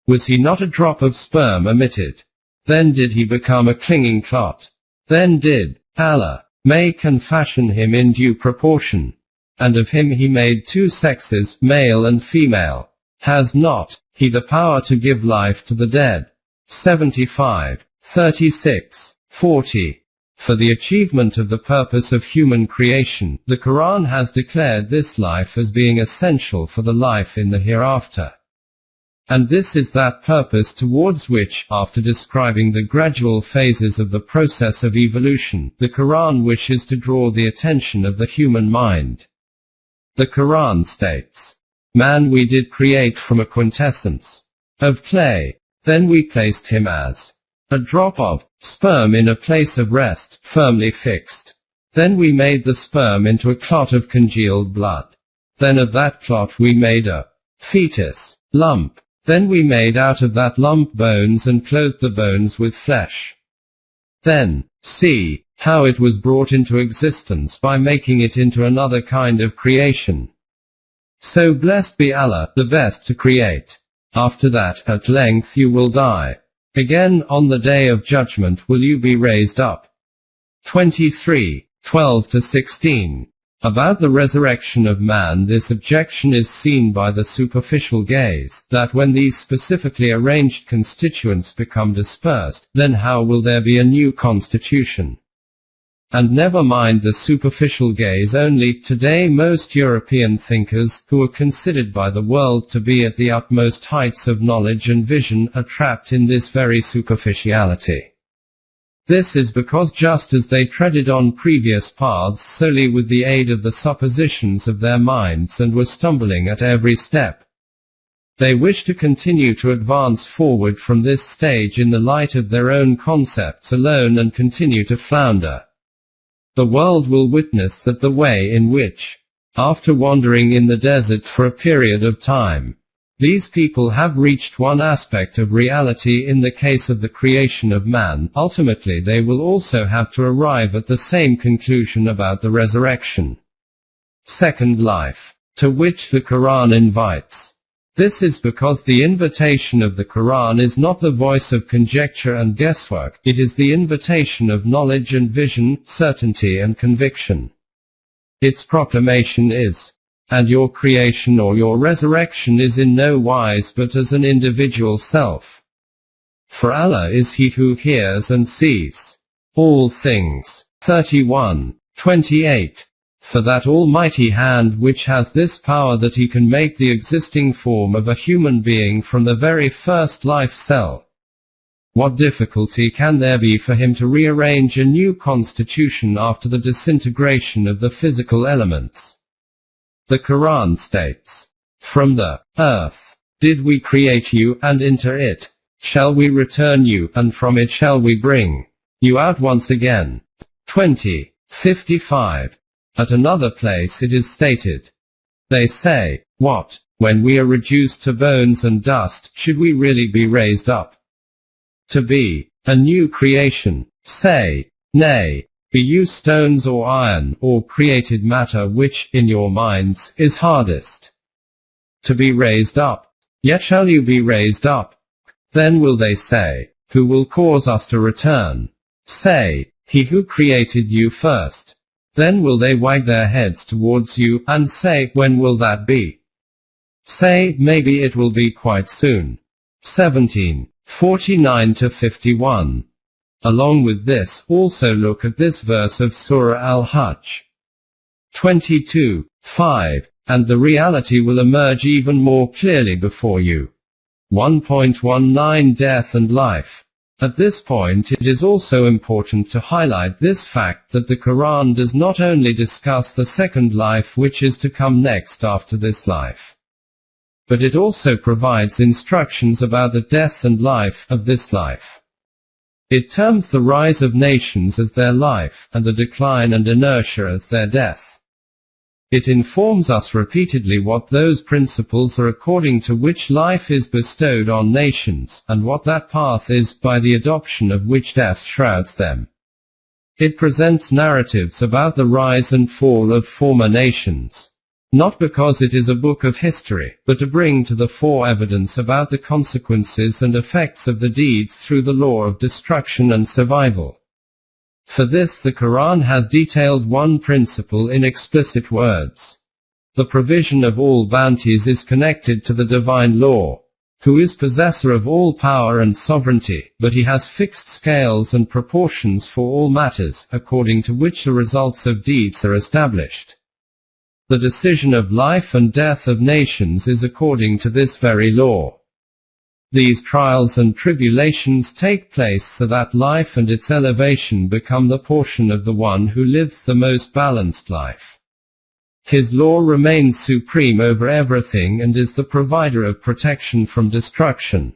Was he not a drop of sperm emitted? Then did he become a clinging clot. Then did Allah make and fashion him in due proportion. And of him he made two sexes, male and female. Has not he the power to give life to the dead? 75, 36, 40. For the achievement of the purpose of human creation, the Quran has declared this life as being essential for the life in the hereafter. And this is that purpose towards which, after describing the gradual phases of the process of evolution, the Quran wishes to draw the attention of the human mind. The Quran states, "Man we did create from a quintessence of clay. Then we placed him as a drop of sperm in a place of rest, firmly fixed. Then we made the sperm into a clot of congealed blood. Then of that clot we made a fetus lump. Then we made out of that lump bones and clothed the bones with flesh. Then, see how it was brought into existence by making it into another kind of creation. So blessed be Allah, the best to create. After that, at length you will die. Again, on the day of judgment will you be raised up." 23, 12-16. About the resurrection of man, this objection is seen by the superficial gaze, that when these specifically arranged constituents become dispersed, then how will there be a new constitution? And never mind the superficial gaze only, today most European thinkers, who are considered by the world to be at the utmost heights of knowledge and vision, are trapped in this very superficiality. This is because just as they treaded on previous paths solely with the aid of the suppositions of their minds and were stumbling at every step, they wish to continue to advance forward from this stage in the light of their own concepts alone and continue to flounder. The world will witness that the way in which, after wandering in the desert for a period of time, these people have reached one aspect of reality in the case of the creation of man, ultimately they will also have to arrive at the same conclusion about the resurrection. Second life, to which the Quran invites. This is because the invitation of the Quran is not the voice of conjecture and guesswork, it is the invitation of knowledge and vision, certainty and conviction. Its proclamation is, "And your creation or your resurrection is in no wise but as an individual self. For Allah is He who hears and sees all things." 31, 28. For that almighty hand which has this power that He can make the existing form of a human being from the very first life cell. What difficulty can there be for Him to rearrange a new constitution after the disintegration of the physical elements? The Quran states, "From the earth did we create you, and into it shall we return you, and from it shall we bring you out once again." 20, 55. At another place it is stated, "They say, what, when we are reduced to bones and dust, should we really be raised up to be a new creation? Say, nay, be you stones or iron, or created matter which, in your minds, is hardest to be raised up. Yet shall you be raised up." Then will they say, "Who will cause us to return?" Say, "He who created you first." Then will they wag their heads towards you, and say, "When will that be?" Say, "Maybe it will be quite soon." 17, 49-51. Along with this, also look at this verse of Surah Al-Hajj. 22, 5, and the reality will emerge even more clearly before you. 1.19 Death and Life. At this point it is also important to highlight this fact that the Quran does not only discuss the second life which is to come next after this life, but it also provides instructions about the death and life of this life. It terms the rise of nations as their life, and the decline and inertia as their death. It informs us repeatedly what those principles are according to which life is bestowed on nations, and what that path is, by the adoption of which death shrouds them. It presents narratives about the rise and fall of former nations. Not because it is a book of history, but to bring to the fore evidence about the consequences and effects of the deeds through the law of destruction and survival. For this the Quran has detailed one principle in explicit words. The provision of all bounties is connected to the divine law, who is possessor of all power and sovereignty, but he has fixed scales and proportions for all matters, according to which the results of deeds are established. The decision of life and death of nations is according to this very law. These trials and tribulations take place so that life and its elevation become the portion of the one who lives the most balanced life. His law remains supreme over everything and is the provider of protection from destruction.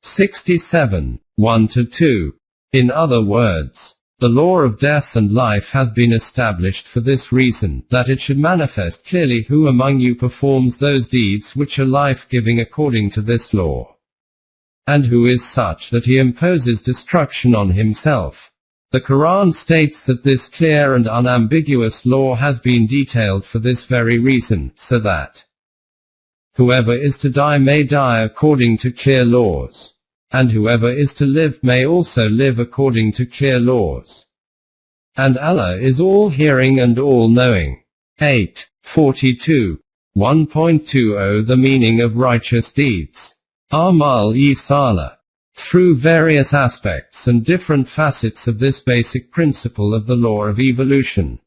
67. 1-2. In other words, the law of death and life has been established for this reason, that it should manifest clearly who among you performs those deeds which are life-giving according to this law, and who is such that he imposes destruction on himself. The Quran states that this clear and unambiguous law has been detailed for this very reason, so that whoever is to die may die according to clear laws, and whoever is to live may also live according to clear laws. And Allah is all-hearing and all-knowing. 8:42. 1.20 The meaning of righteous deeds. Amal-e Saleh. Through various aspects and different facets of this basic principle of the law of evolution,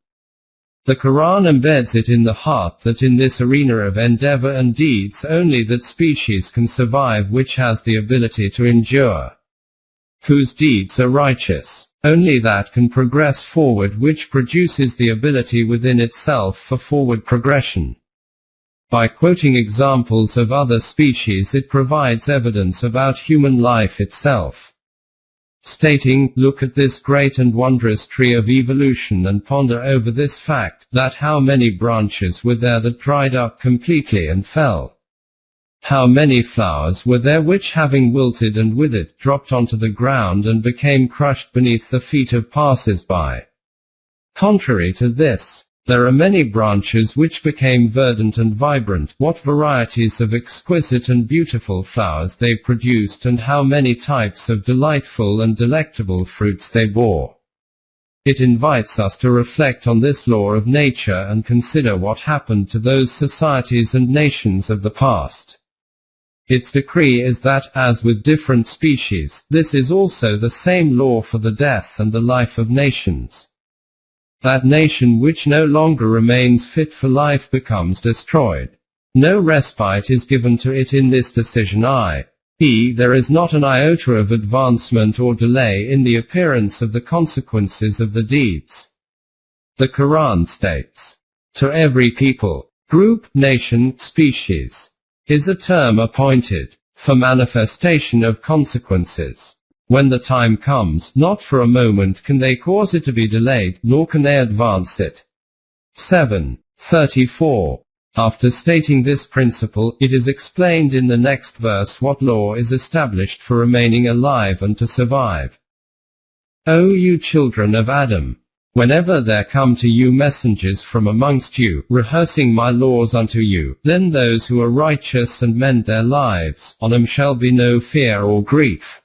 the Quran embeds it in the heart that in this arena of endeavor and deeds only that species can survive which has the ability to endure, whose deeds are righteous. Only that can progress forward which produces the ability within itself for forward progression. By quoting examples of other species it provides evidence about human life itself, stating, look at this great and wondrous tree of evolution and ponder over this fact, that how many branches were there that dried up completely and fell. How many flowers were there which having wilted and withered dropped onto the ground and became crushed beneath the feet of passers-by. Contrary to this, there are many branches which became verdant and vibrant, what varieties of exquisite and beautiful flowers they produced and how many types of delightful and delectable fruits they bore. It invites us to reflect on this law of nature and consider what happened to those societies and nations of the past. Its decree is that, as with different species, this is also the same law for the death and the life of nations. That nation which no longer remains fit for life becomes destroyed. No respite is given to it in this decision, i.e., there is not an iota of advancement or delay in the appearance of the consequences of the deeds. The Quran states, to every people, group, nation, species, is a term appointed, for manifestation of consequences. When the time comes, not for a moment can they cause it to be delayed, nor can they advance it. 7:34. After stating this principle, it is explained in the next verse what law is established for remaining alive and to survive. O you children of Adam! Whenever there come to you messengers from amongst you, rehearsing my laws unto you, then those who are righteous and mend their lives, on them shall be no fear or grief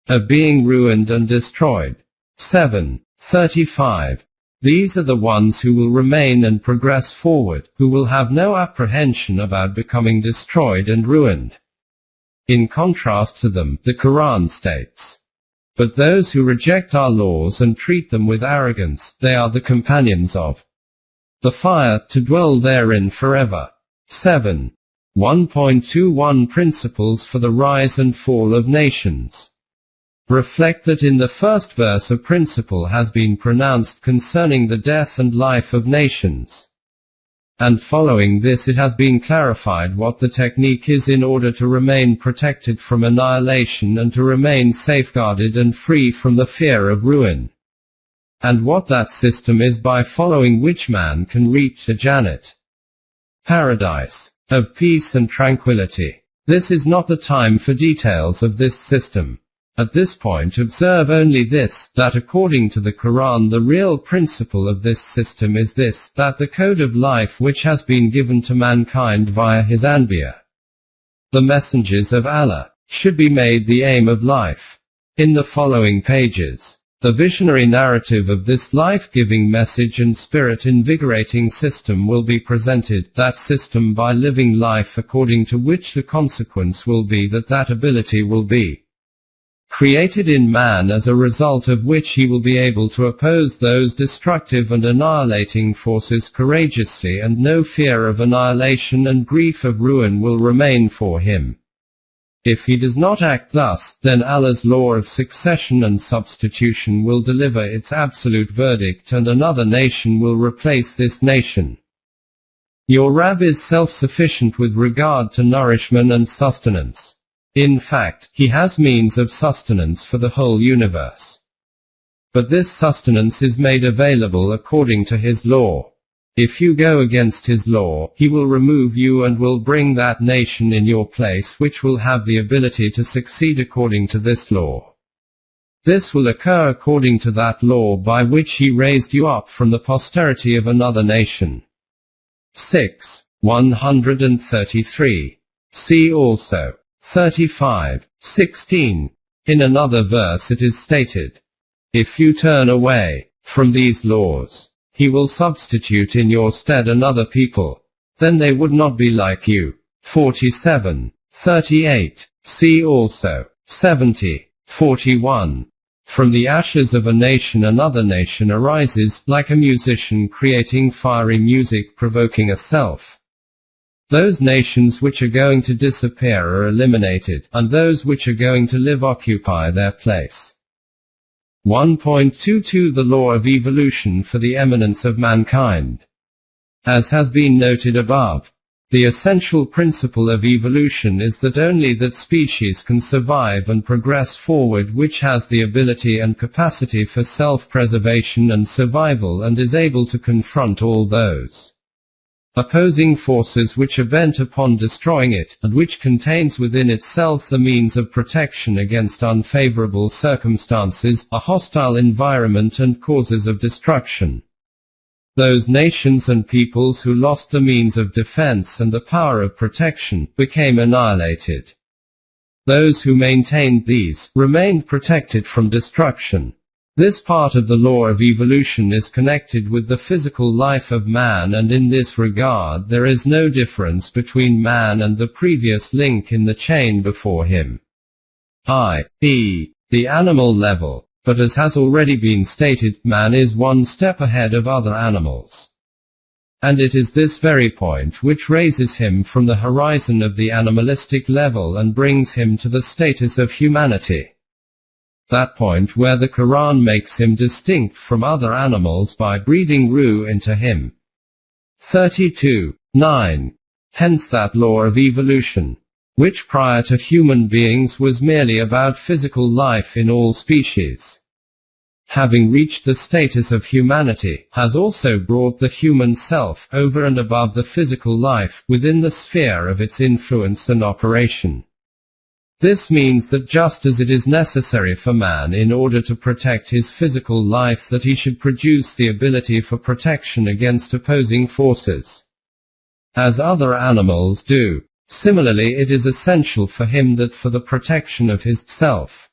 of being ruined and destroyed. 7:35. These are the ones who will remain and progress forward, who will have no apprehension about becoming destroyed and ruined. In contrast to them, the Quran states, but those who reject our laws and treat them with arrogance, they are the companions of the fire, to dwell therein forever. 7. 1.21 Principles for the rise and fall of nations. Reflect that in the first verse a principle has been pronounced concerning the death and life of nations. And following this it has been clarified what the technique is in order to remain protected from annihilation and to remain safeguarded and free from the fear of ruin. And what that system is by following which man can reach the Jannat, paradise, of peace and tranquility. This is not the time for details of this system. At this point observe only this, that according to the Quran the real principle of this system is this, that the code of life which has been given to mankind via his Anbiya, the messengers of Allah, should be made the aim of life. In the following pages, the visionary narrative of this life-giving message and spirit-invigorating system will be presented, that system by living life according to which the consequence will be that ability will be created in man, as a result of which he will be able to oppose those destructive and annihilating forces courageously, and no fear of annihilation and grief of ruin will remain for him. If he does not act thus, then Allah's law of succession and substitution will deliver its absolute verdict, and another nation will replace this nation. Your Rabb is self-sufficient with regard to nourishment and sustenance. In fact, he has means of sustenance for the whole universe. But this sustenance is made available according to his law. If you go against his law, he will remove you and will bring that nation in your place which will have the ability to succeed according to this law. This will occur according to that law by which he raised you up from the posterity of another nation. 6. 133. See also 35:16. In another verse it is stated, if you turn away from these laws, he will substitute in your stead another people. Then they would not be like you. 47:38. See also 70:41. From the ashes of a nation another nation arises, like a musician creating fiery music provoking a self. Those nations which are going to disappear are eliminated, and those which are going to live occupy their place. 1.22 The law of evolution for the eminence of mankind. As has been noted above, the essential principle of evolution is that only that species can survive and progress forward which has the ability and capacity for self-preservation and survival, and is able to confront all those opposing forces which are bent upon destroying it, and which contains within itself the means of protection against unfavorable circumstances, a hostile environment and causes of destruction. Those nations and peoples who lost the means of defense and the power of protection, became annihilated. Those who maintained these, remained protected from destruction. This part of the law of evolution is connected with the physical life of man, and in this regard there is no difference between man and the previous link in the chain before him, i.e., the animal level. But as has already been stated, man is one step ahead of other animals. And it is this very point which raises him from the horizon of the animalistic level and brings him to the status of humanity. That point where the Quran makes him distinct from other animals by breathing ruh into him. 32:9. Hence that law of evolution, which prior to human beings was merely about physical life in all species, having reached the status of humanity, has also brought the human self over and above the physical life, within the sphere of its influence and operation. This means that just as it is necessary for man in order to protect his physical life that he should produce the ability for protection against opposing forces, as other animals do, similarly it is essential for him that for the protection of his self,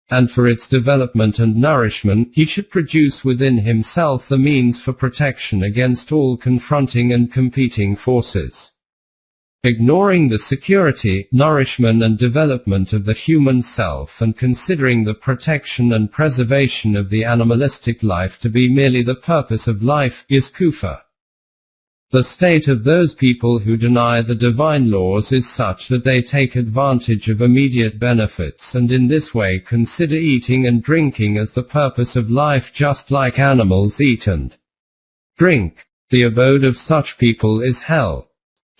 and for its development and nourishment, he should produce within himself the means for protection against all confronting and competing forces. Ignoring the security, nourishment and development of the human self and considering the protection and preservation of the animalistic life to be merely the purpose of life, is kufr. The state of those people who deny the divine laws is such that they take advantage of immediate benefits and in this way consider eating and drinking as the purpose of life, just like animals eat and drink. The abode of such people is hell.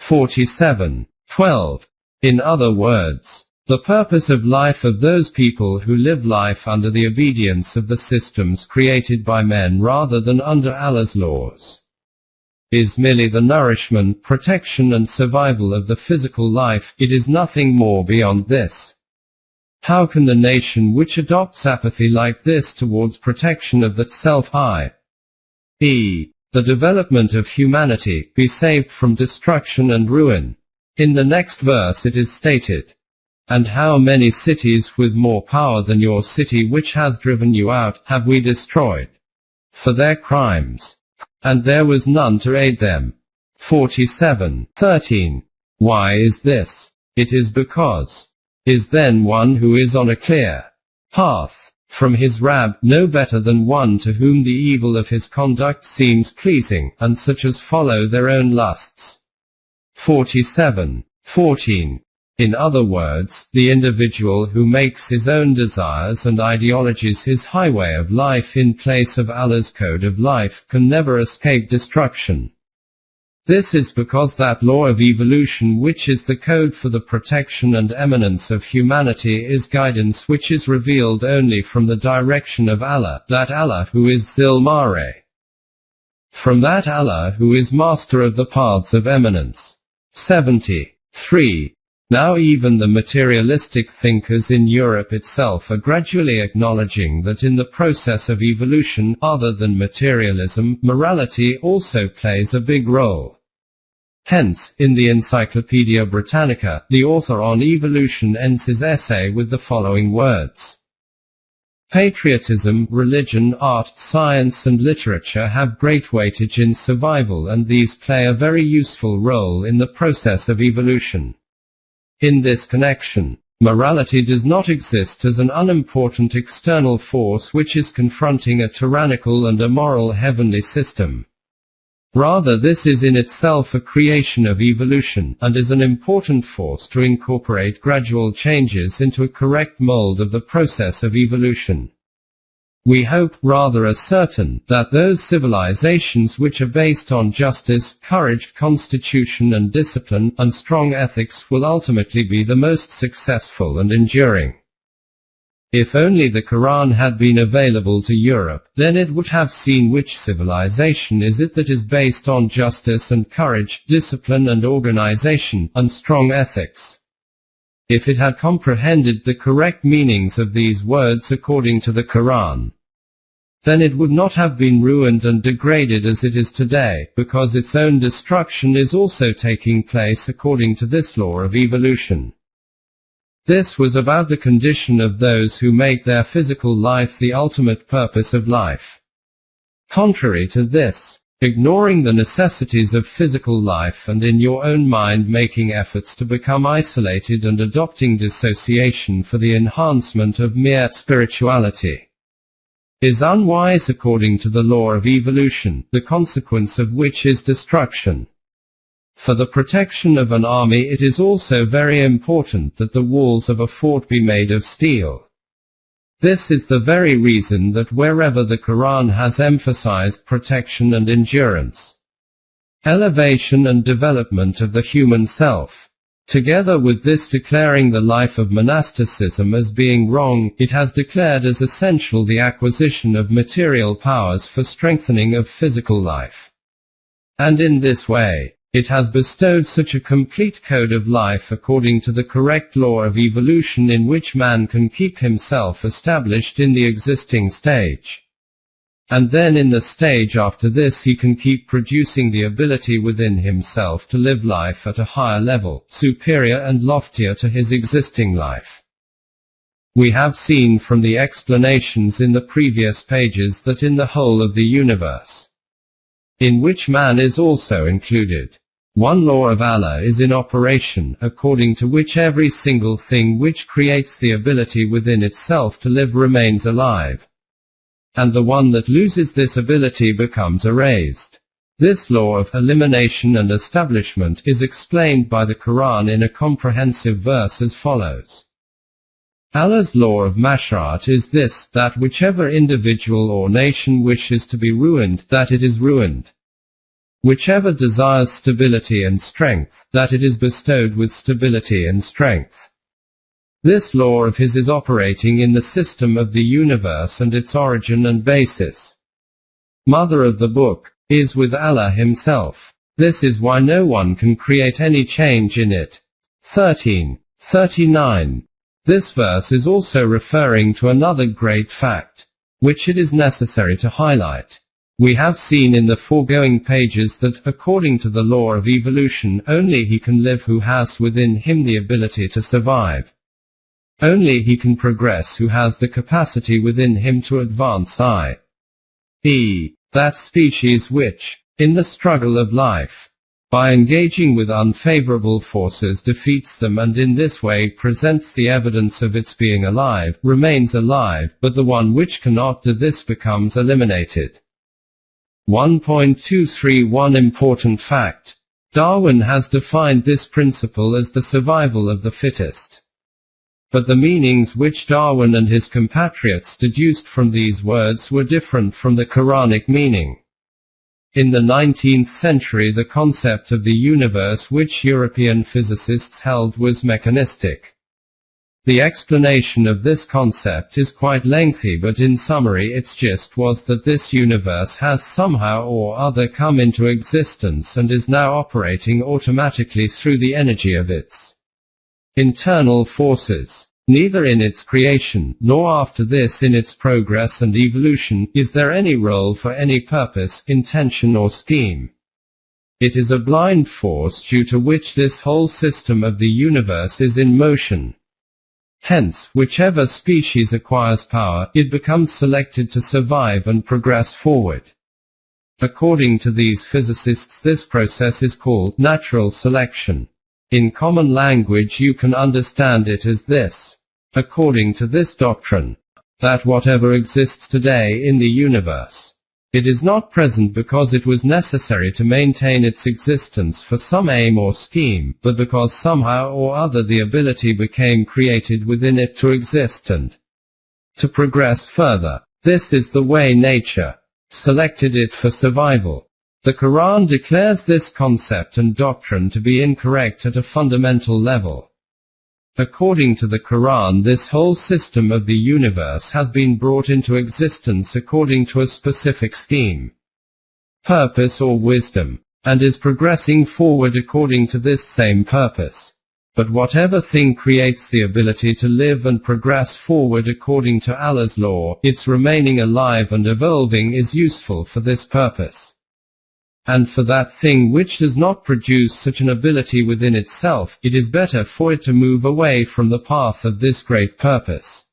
47:12. In other words, the purpose of life of those people who live life under the obedience of the systems created by men rather than under Allah's laws is merely the nourishment, protection and survival of the physical life. It is nothing more beyond this. How can the nation which adopts apathy like this towards protection of that self i.e., the development of humanity, be saved from destruction and ruin? In the next verse it is stated, "And how many cities with more power than your city which has driven you out, have we destroyed for their crimes? And there was none to aid them." 47:13. Why is this? It is because, is then one who is on a clear path from his Rab, no better than one to whom the evil of his conduct seems pleasing, and such as follow their own lusts. 47:14. In other words, the individual who makes his own desires and ideologies his highway of life in place of Allah's code of life, can never escape destruction. This is because that law of evolution which is the code for the protection and eminence of humanity is guidance which is revealed only from the direction of Allah, that Allah who is Zil Mare. From that Allah who is master of the paths of eminence. 73. Now even the materialistic thinkers in Europe itself are gradually acknowledging that in the process of evolution, other than materialism, morality also plays a big role. Hence, in the Encyclopaedia Britannica, the author on evolution ends his essay with the following words. Patriotism, religion, art, science and literature have great weightage in survival, and these play a very useful role in the process of evolution. In this connection, morality does not exist as an unimportant external force which is confronting a tyrannical and immoral heavenly system. Rather, this is in itself a creation of evolution, and is an important force to incorporate gradual changes into a correct mold of the process of evolution. We hope, rather are certain, that those civilizations which are based on justice, courage, constitution and discipline, and strong ethics will ultimately be the most successful and enduring. If only the Quran had been available to Europe, then it would have seen which civilization is it that is based on justice and courage, discipline and organization, and strong ethics. If it had comprehended the correct meanings of these words according to the Quran, then it would not have been ruined and degraded as it is today, because its own destruction is also taking place according to this law of evolution. This was about the condition of those who make their physical life the ultimate purpose of life. Contrary to this, ignoring the necessities of physical life and in your own mind making efforts to become isolated and adopting dissociation for the enhancement of mere spirituality, is unwise according to the law of evolution, the consequence of which is destruction. For the protection of an army it is also very important that the walls of a fort be made of steel. This is the very reason that wherever the Quran has emphasized protection and endurance, elevation and development of the human self, together with this declaring the life of monasticism as being wrong, it has declared as essential the acquisition of material powers for strengthening of physical life. And in this way, it has bestowed such a complete code of life according to the correct law of evolution in which man can keep himself established in the existing stage. And then in the stage after this he can keep producing the ability within himself to live life at a higher level, superior and loftier to his existing life. We have seen from the explanations in the previous pages that in the whole of the universe, in which man is also included, one law of Allah is in operation, according to which every single thing which creates the ability within itself to live remains alive, and the one that loses this ability becomes erased. This law of elimination and establishment is explained by the Quran in a comprehensive verse as follows. Allah's law of Mash'at is this, that whichever individual or nation wishes to be ruined, that it is ruined. Whichever desires stability and strength, that it is bestowed with stability and strength. This law of his is operating in the system of the universe, and its origin and basis, mother of the book, is with Allah himself. This is why no one can create any change in it. 13:39. This verse is also referring to another great fact, which it is necessary to highlight. We have seen in the foregoing pages that, according to the law of evolution, only he can live who has within him the ability to survive. Only he can progress who has the capacity within him to advance, i.e., that species which, in the struggle of life, by engaging with unfavorable forces defeats them and in this way presents the evidence of its being alive, remains alive, but the one which cannot do this becomes eliminated. 1.231 Important fact. Darwin has defined this principle as the survival of the fittest. But the meanings which Darwin and his compatriots deduced from these words were different from the Quranic meaning. In the 19th century, the concept of the universe which European physicists held was mechanistic. The explanation of this concept is quite lengthy, but in summary its gist was that this universe has somehow or other come into existence and is now operating automatically through the energy of its internal forces. Neither in its creation, nor after this in its progress and evolution, is there any role for any purpose, intention or scheme. It is a blind force due to which this whole system of the universe is in motion. Hence, whichever species acquires power, it becomes selected to survive and progress forward. According to these physicists, this process is called natural selection. In common language you can understand it as this. According to this doctrine, that whatever exists today in the universe, it is not present because it was necessary to maintain its existence for some aim or scheme, but because somehow or other the ability became created within it to exist and to progress further. This is the way nature selected it for survival. The Quran declares this concept and doctrine to be incorrect at a fundamental level. According to the Quran, this whole system of the universe has been brought into existence according to a specific scheme, purpose or wisdom, and is progressing forward according to this same purpose. But whatever thing creates the ability to live and progress forward according to Allah's law, its remaining alive and evolving is useful for this purpose. And for that thing which does not produce such an ability within itself, it is better for it to move away from the path of this great purpose.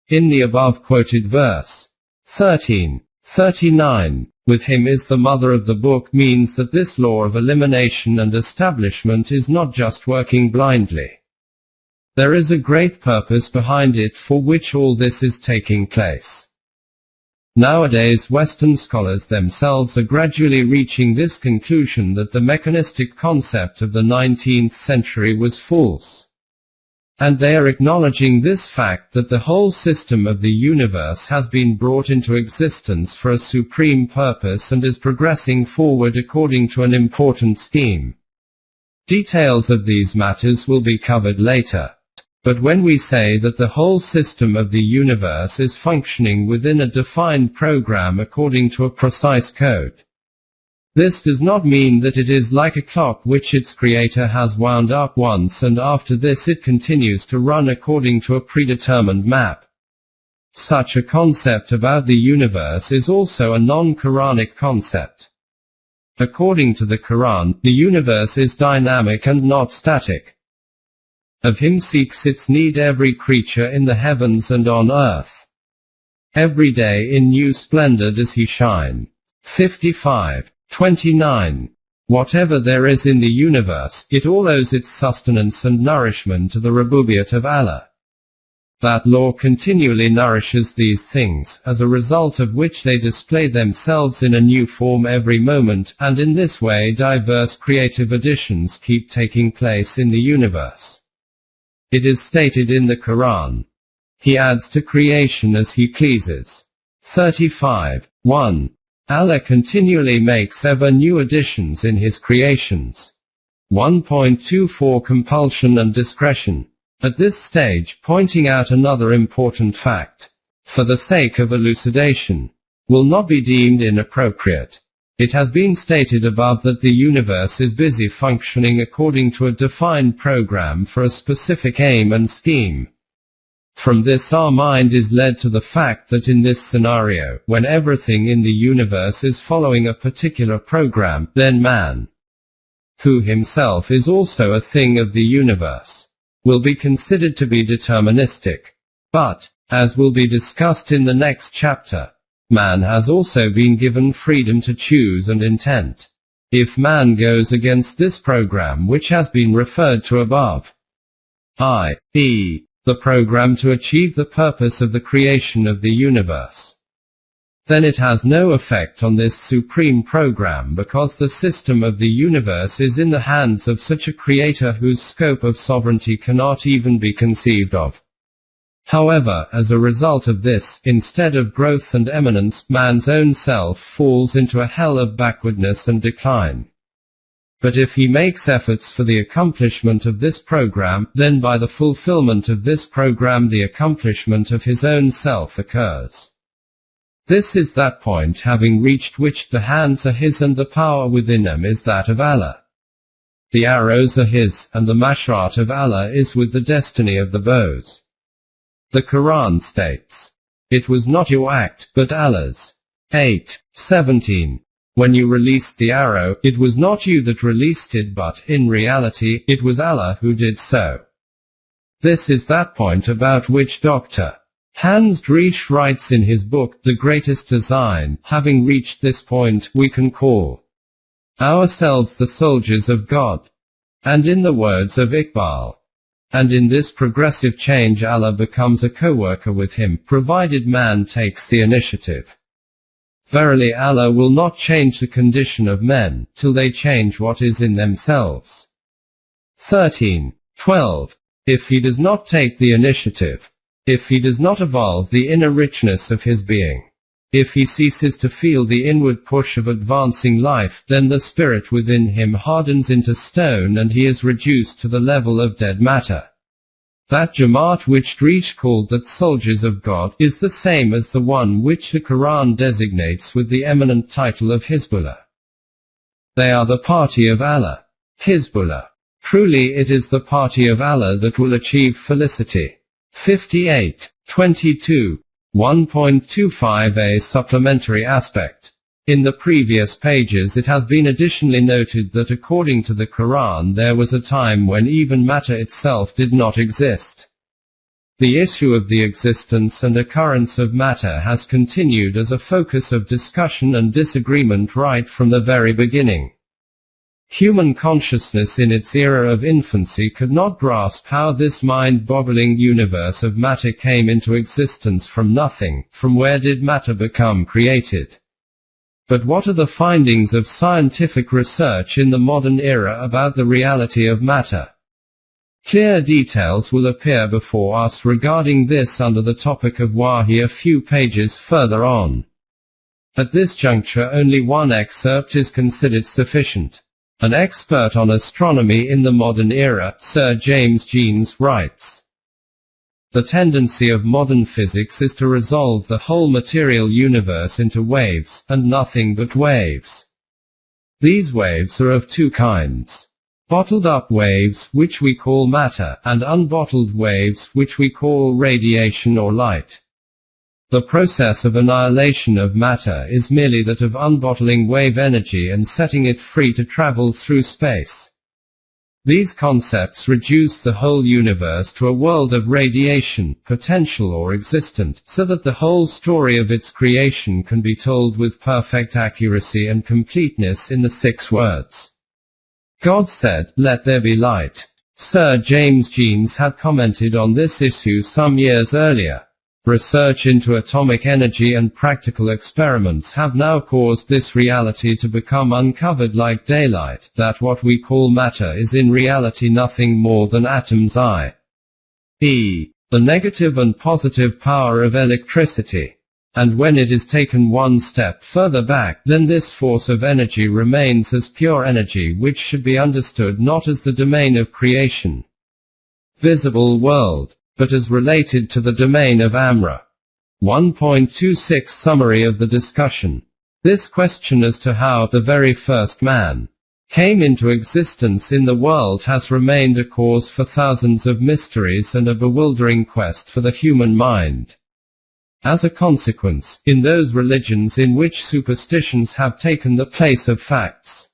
In the above quoted verse 13:39, with him is the mother of the book, means that this law of elimination and establishment is not just working blindly. There is a great purpose behind it for which all this is taking place. Nowadays Western scholars themselves are gradually reaching this conclusion that the mechanistic concept of the 19th century was false. And they are acknowledging this fact that the whole system of the universe has been brought into existence for a supreme purpose and is progressing forward according to an important scheme. Details of these matters will be covered later. But when we say that the whole system of the universe is functioning within a defined program according to a precise code, this does not mean that it is like a clock which its creator has wound up once and after this it continues to run according to a predetermined map. Such a concept about the universe is also a non-Quranic concept. According to the Quran, the universe is dynamic and not static. Of him seeks its need every creature in the heavens and on earth. Every day in new splendor does he shine. 55:29. Whatever there is in the universe, it all owes its sustenance and nourishment to the Rububiyyat of Allah. That law continually nourishes these things, as a result of which they display themselves in a new form every moment, and in this way diverse creative additions keep taking place in the universe. It is stated in the Quran, He adds to creation as He pleases. 35:1. Allah continually makes ever new additions in His creations. 1.24 Compulsion and discretion. At this stage, pointing out another important fact, for the sake of elucidation, will not be deemed inappropriate. It has been stated above that the universe is busy functioning according to a defined program for a specific aim and scheme. From this our mind is led to the fact that in this scenario, when everything in the universe is following a particular program, then man, who himself is also a thing of the universe, will be considered to be deterministic. But, as will be discussed in the next chapter, man has also been given freedom to choose and intent. If man goes against this program which has been referred to above, i.e., the program to achieve the purpose of the creation of the universe, then it has no effect on this supreme program, because the system of the universe is in the hands of such a creator whose scope of sovereignty cannot even be conceived of. However, as a result of this, instead of growth and eminence, man's own self falls into a hell of backwardness and decline. But if he makes efforts for the accomplishment of this program, then by the fulfillment of this program the accomplishment of his own self occurs. This is that point having reached which the hands are his and the power within them is that of Allah. The arrows are his, and the mash'at of Allah is with the destiny of the bows. The Quran states, "It was not your act, but Allah's." 8:17. When you released the arrow, it was not you that released it, but, in reality, it was Allah who did so. This is that point about which Dr. Hans Driesch writes in his book, The Greatest Design. Having reached this point, we can call ourselves the soldiers of God. And in the words of Iqbal, and in this progressive change Allah becomes a co-worker with him, provided man takes the initiative. Verily Allah will not change the condition of men, till they change what is in themselves. 13:12. If he does not take the initiative, if he does not evolve the inner richness of his being, if he ceases to feel the inward push of advancing life, then the spirit within him hardens into stone and he is reduced to the level of dead matter. That Jamaat which Driesch called the soldiers of God, is the same as the one which the Quran designates with the eminent title of Hizbullah. They are the party of Allah. Hizbullah. Truly it is the party of Allah that will achieve felicity. 58:22. 1.25a Supplementary aspect. In the previous pages it has been additionally noted that according to the Quran there was a time when even matter itself did not exist. The issue of the existence and occurrence of matter has continued as a focus of discussion and disagreement right from the very beginning. Human consciousness in its era of infancy could not grasp how this mind-boggling universe of matter came into existence from nothing. From where did matter become created? But what are the findings of scientific research in the modern era about the reality of matter? Clear details will appear before us regarding this under the topic of Wahi a few pages further on. At this juncture only one excerpt is considered sufficient. An expert on astronomy in the modern era, Sir James Jeans, writes, "The tendency of modern physics is to resolve the whole material universe into waves, and nothing but waves. These waves are of two kinds. Bottled up waves, which we call matter, and unbottled waves, which we call radiation or light. The process of annihilation of matter is merely that of unbottling wave energy and setting it free to travel through space. These concepts reduce the whole universe to a world of radiation, potential or existent, so that the whole story of its creation can be told with perfect accuracy and completeness in the 6 words. God said, 'Let there be light.'" Sir James Jeans had commented on this issue some years earlier. Research into atomic energy and practical experiments have now caused this reality to become uncovered like daylight, that what we call matter is in reality nothing more than atoms, i.e., the negative and positive power of electricity. And when it is taken one step further back, then this force of energy remains as pure energy, which should be understood not as the domain of creation, visible world, but as related to the domain of Amra. 1.26 Summary of the discussion. This question as to how the very first man came into existence in the world has remained a cause for thousands of mysteries and a bewildering quest for the human mind. As a consequence, in those religions in which superstitions have taken the place of facts,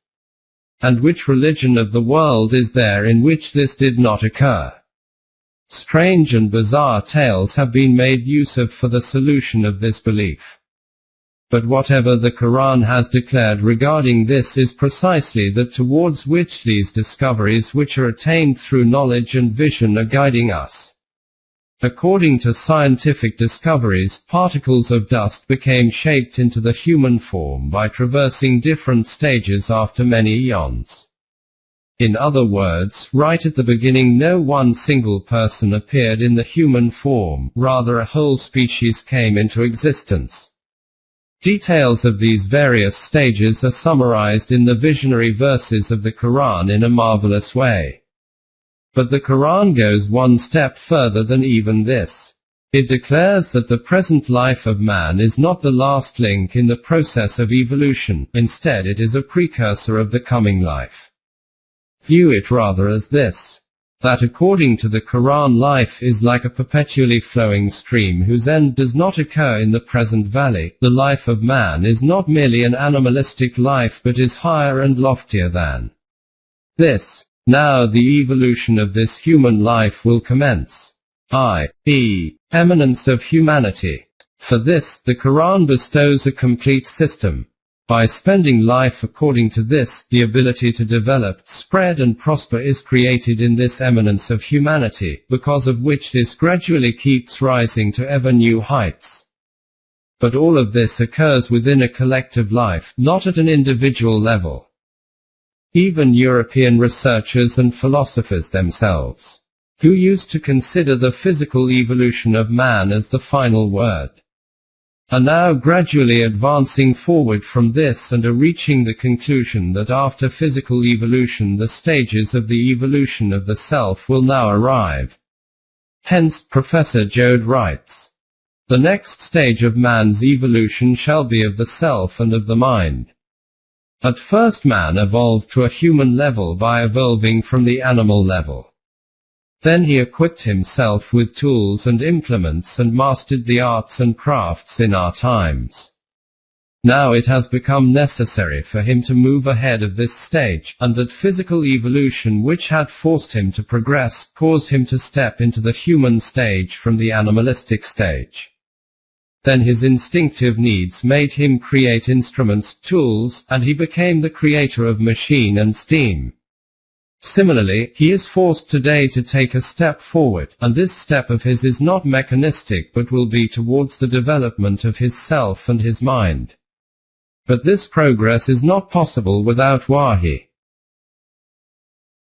and which religion of the world is there in which this did not occur? Strange and bizarre tales have been made use of for the solution of this belief. But whatever the Quran has declared regarding this is precisely that towards which these discoveries which are attained through knowledge and vision are guiding us. According to scientific discoveries, particles of dust became shaped into the human form by traversing different stages after many eons. In other words, right at the beginning no one single person appeared in the human form, rather a whole species came into existence. Details of these various stages are summarized in the visionary verses of the Quran in a marvelous way. But the Quran goes one step further than even this. It declares that the present life of man is not the last link in the process of evolution, instead it is a precursor of the coming life. View it rather as this: that according to the Quran life is like a perpetually flowing stream whose end does not occur in the present valley. The life of man is not merely an animalistic life but is higher and loftier than this. Now the evolution of this human life will commence. i.e., eminence of humanity. For this, the Quran bestows a complete system. By spending life according to this, the ability to develop, spread and prosper is created in this eminence of humanity, because of which this gradually keeps rising to ever new heights. But all of this occurs within a collective life, not at an individual level. Even European researchers and philosophers themselves, who used to consider the physical evolution of man as the final word, are now gradually advancing forward from this and are reaching the conclusion that after physical evolution the stages of the evolution of the self will now arrive. Hence, Professor Joad writes, "The next stage of man's evolution shall be of the self and of the mind." At first man evolved to a human level by evolving from the animal level. Then he equipped himself with tools and implements and mastered the arts and crafts in our times. Now it has become necessary for him to move ahead of this stage, and that physical evolution which had forced him to progress, caused him to step into the human stage from the animalistic stage. Then his instinctive needs made him create instruments, tools, and he became the creator of machine and steam. Similarly, he is forced today to take a step forward, and this step of his is not mechanistic but will be towards the development of his self and his mind. But this progress is not possible without wahi.